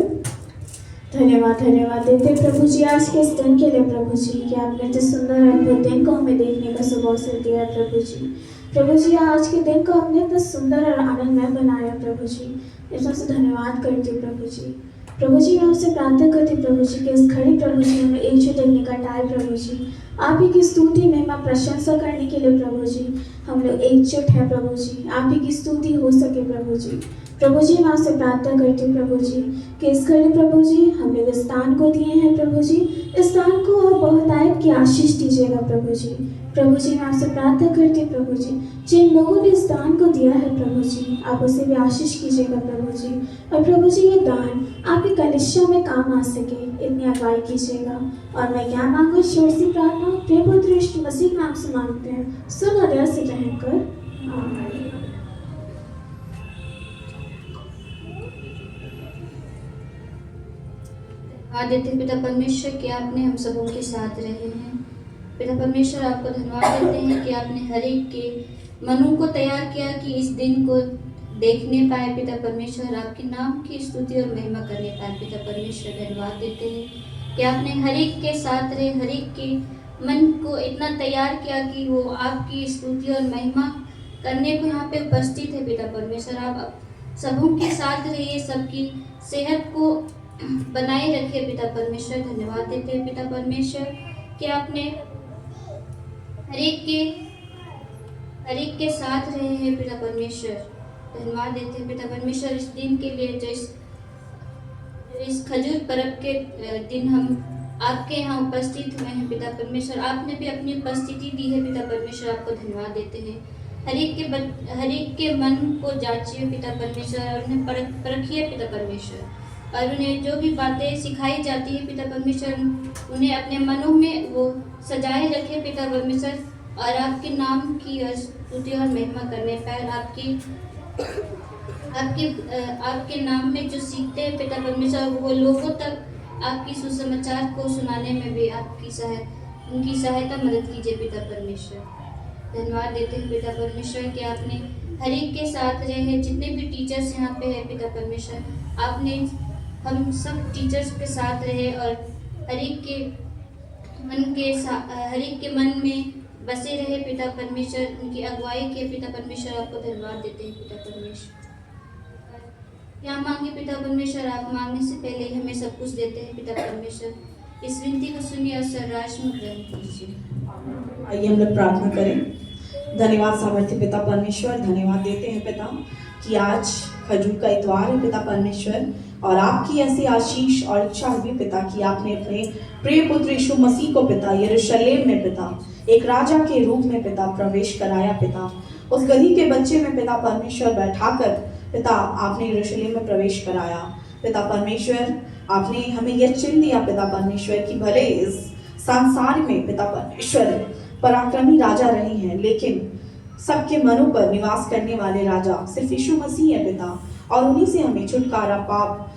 धन्यवाद देते प्रभु जी आज के इस दिन के लिए प्रभु जी कि आपने जिस सुंदर अद्भुत दिन को हमें देखने का शुभ अवसर दिया है प्रभु जी। प्रभु जी आज के दिन को आपने इतना सुंदर और आनंदमय बनाया प्रभु जी, इसमें से धन्यवाद करती हूँ प्रभु जी। प्रभु जी मैं आपसे प्रार्थना करती हूँ प्रभु जी कि इस घड़ी प्रभु जी हमें एकजुट देखने का टाइम प्रभु जी आप ही की स्तुति महिमा प्रशंसा करने के लिए प्रभु जी हम लोग एकजुट हैं प्रभु जी, आप ही की स्तुति हो सके प्रभु जी। प्रभु जी मैं आपसे प्रार्थना करती हूँ प्रभु जी कि इस घड़ी प्रभु जी हम लोग इस स्थान को दिए हैं प्रभु जी, इस स्थान को आप बहुतायत की आशीष दीजिएगा प्रभु जी। प्रभु जी मैं आपसे प्रार्थना करती हूँ प्रभु जी जिन लोगों ने इस दान को दिया है प्रभु जी आप उसे भी आशीष कीजिएगा प्रभु जी। और प्रभु जी ये दान आपकी कलिसिया में काम आ सके इतनी अगुवाई कीजिएगा। और मैं क्या मांगू ईश्वर से प्रार्थना प्रिय पुत्र यीशु मसीह के नाम से मांगते हैं, सुन और दया से ग्रहण कर आमीन। देते पिता परमेश्वर कि आपने हम सबों के साथ रहे हैं। पिता परमेश्वर आपको धन्यवाद देते हैं कि आपने हर एक के मनों को तैयार किया कि इस दिन को देखने पाए। पिता परमेश्वर आपके नाम की स्तुति और महिमा करने पाए। पिता परमेश्वर धन्यवाद देते हैं कि आपने हर एक के साथ रहे, हर एक के मन को इतना तैयार किया कि वो आपकी स्तुति और महिमा करने को यहाँ पे उपस्थित है। पिता परमेश्वर आप सबों के साथ रहिए, सबकी सेहत को बनाए रखे। पिता परमेश्वर धन्यवाद देते हैं पिता परमेश्वर कि आपने हर एक के साथ रहे हैं। पिता परमेश्वर धन्यवाद देते हैं पिता परमेश्वर इस दिन के लिए, जो इस खजूर पर्व के दिन हम आपके यहाँ उपस्थित हुए हैं। पिता परमेश्वर आपने भी अपनी उपस्थिति दी है। पिता परमेश्वर आपको धन्यवाद देते हैं। हर एक के मन को जांचिए पिता परमेश्वर और उन्हें परखिए पिता परमेश्वर, और उन्हें जो भी बातें सिखाई जाती है पिता परमेश्वर उन्हें अपने मनों में वो सजाए रखे पिता परमेश्वर, और आपके नाम की स्तुति और महिमा करने पर आपके नाम में जो सीखते हैं पिता परमेश्वर वो लोगों तक आपकी सुसमाचार को सुनाने में भी उनकी सहायता मदद कीजिए पिता परमेश्वर। धन्यवाद देते हैं पिता परमेश्वर कि आपने हर एक के साथ रहे हैं। जितने भी टीचर्स यहाँ पे हैं पिता परमेश्वर आपने हम सब टीचर्स के साथ रहे और हर एक के मन में बसे रहे पिता परमेश्वर, उनकी अगुवाई के पिता परमेश्वर आपको धन्यवाद देते हैं पिता परमेश्वर। क्या मांगे पिता परमेश्वर, आप मांगने से पहले ही हमें सब कुछ देते हैं पिता परमेश्वर। इस विनती को सुनिए और सर्राश में ग्रहण कीजिए। आइए हम लोग प्रार्थना करें। धन्यवाद सामर्थ्य पिता परमेश्वर, धन्यवाद देते हैं पिता कि आज खजूर का इतवार है पिता परमेश्वर, और आपकी ऐसी आशीष और इच्छा हुई पिता कि आपने अपने प्रिय पुत्र यीशु मसीह को पिता यरूशलेम में पिता एक राजा के रूप में पिता प्रवेश कराया पिता। उस गधी के बच्चे में पिता परमेश्वर बैठाकर पिता आपने यरूशलेम में प्रवेश कराया पिता परमेश्वर। आपने हमें यह चिन्ह दिया पिता परमेश्वर कि भले इस संसार में पिता परमेश्वर पराक्रमी राजा रहे हैं, लेकिन सबके मनों पर निवास करने वाले राजा सिर्फ यीशु मसीह है पिता, और उन्हीं से हमें छुटकारा पाप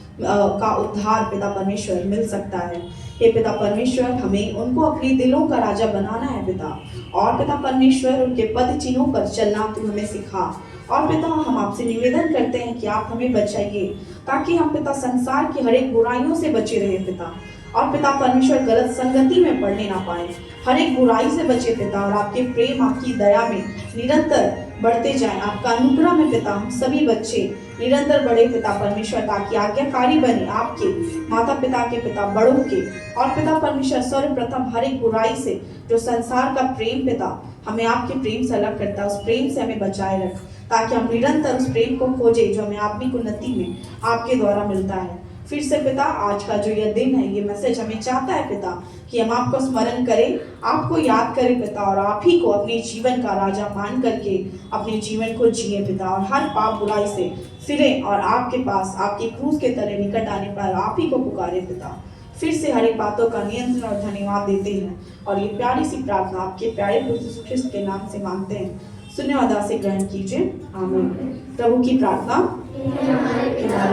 का उद्धार पिता परमेश्वर मिल सकता है। हे पिता परमेश्वर हमें उनको अपने दिलों का राजा बनाना है पिता, और पिता परमेश्वर उनके पद चिन्हों पर चलना तू हमें सिखा। और पिता हम आपसे निवेदन करते हैं कि आप हमें बचाइए ताकि हम पिता संसार की हर एक बुराइयों से बचे रहे पिता, और पिता परमेश्वर गलत संगति में पड़ने ना पाए, हर एक बुराई से बचे पिता, और आपके प्रेम आपकी दया में निरंतर बढ़ते जाएं। आपका अनुग्रह में पिता हम सभी बच्चे निरंतर बढ़े पिता परमेश्वर, ताकि आज्ञाकारी बने आपके माता पिता के पिता बड़ों के। और पिता परमेश्वर सर्वप्रथम हर एक बुराई से जो संसार का प्रेम पिता हमें आपके प्रेम से अलग करता है, उस प्रेम से हमें बचाए रख, ताकि हम निरंतर उस प्रेम को खोजें जो हमें आत्मिक उन्नति में आपके द्वारा मिलता है। फिर से पिता आज का जो यह दिन है, ये मैसेज हमें चाहता है पिता कि हम आपको स्मरण करें, आपको याद करें पिता, और आप ही को अपने जीवन का राजा मान करके अपने जीवन को जिए पिता, और हर पाप बुराई से फिरें और आपके पास आपकी क्रूस के तले निकट आने पर आप ही को पुकारे पिता। फिर से हर एक बातों का नियंत्रण और धन्यवाद देते हैं, और ये प्यारी सी प्रार्थना आपके प्यारे प्रभु यीशु ख्रिस्त के नाम से मांगते हैं। सुने और दास से ग्रहण कीजिए, आमीन। प्रभु की प्रार्थना। हमारे पिता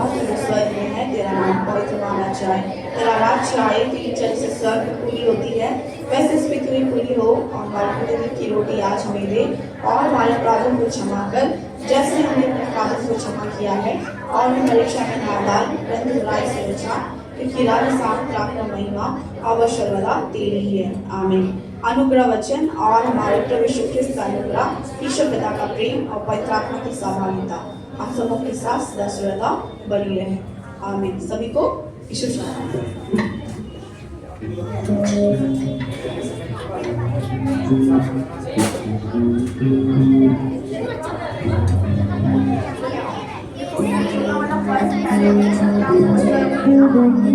जो स्वर्ग में है, तेरा नाम पवित्र माना जाए, तेरा राज्य आए, तेरी इच्छा जैसे स्वर्ग में पूरी होती है वैसे इस पृथ्वी में पूरी हो। और हमारी प्रतिदिन की रोटी आज हमें दे, और हमारे अपराधों को क्षमा कर जैसे हमने अपने अपराधों को क्षमा किया है, और हमें परीक्षा में ना डाल परंतु बुराई से बचा, क्योंकि राज्य सामर्थ महिमा अवश्य सर्वदा तेरी ही है, आमीन। अनुग्रह वचन और हमारे प्रभु यीशु ख्रिस्त का अनुग्रह, ईश्वर पिता का प्रेम और पवित्र आत्मा की सहभागिता हम सबों के साथ सदा सर्वदा बनी रहे, आमीन। सभी को यीशु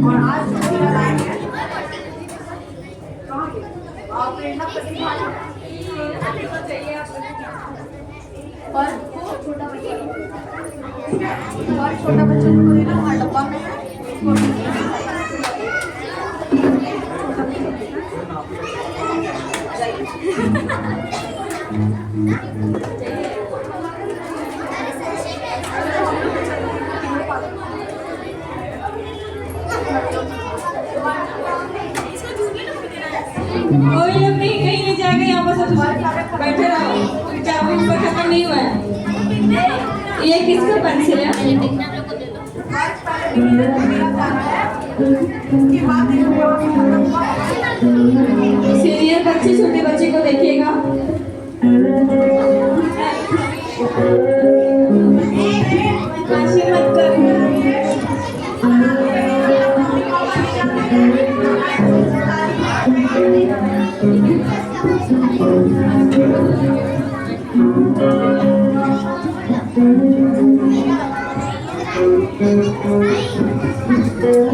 और आज मेरा लाइन है और प्रेरणा प्रतिभागी और छोटा बच्चा को देना हमारे डब्बा में है। कोई लोग नहीं, कहीं नहीं जाएगा, यहाँ पर सब बैठे रहो, चाबी ऊपर खत्म नहीं हुआ है। ये किसका पेंसिल है? सीनियर बच्चे छोटे बच्चे को देखिएगा। मत कर।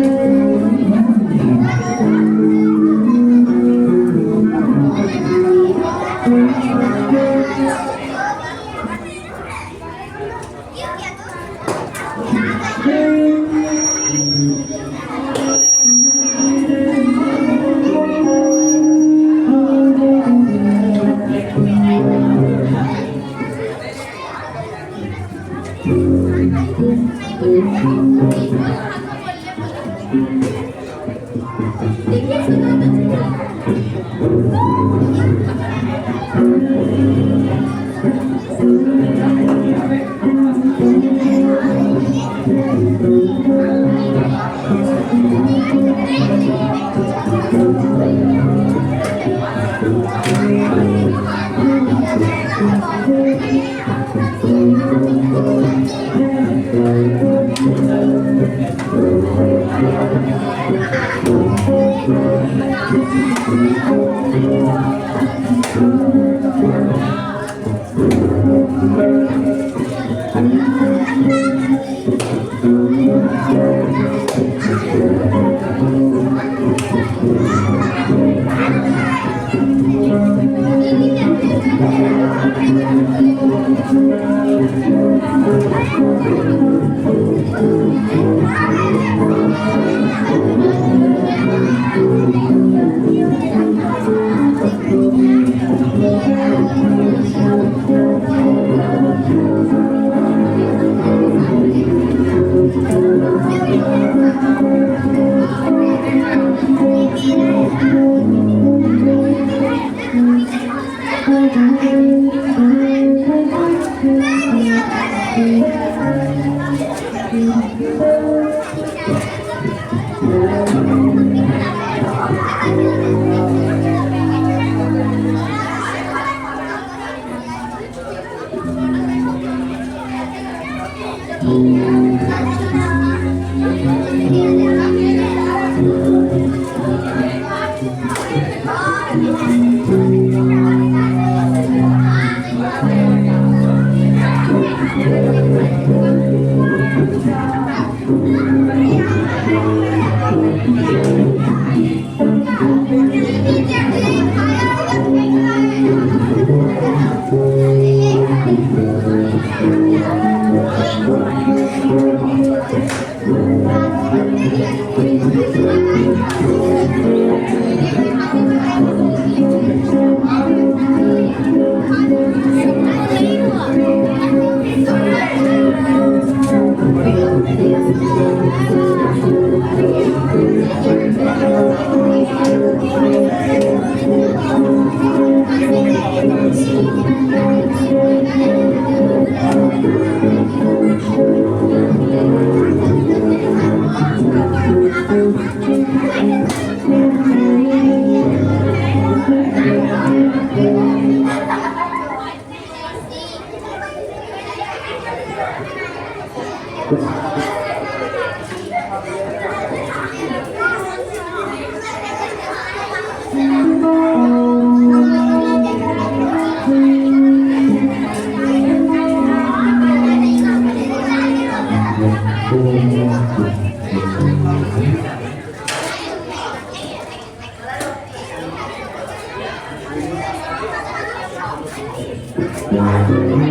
Thank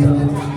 you.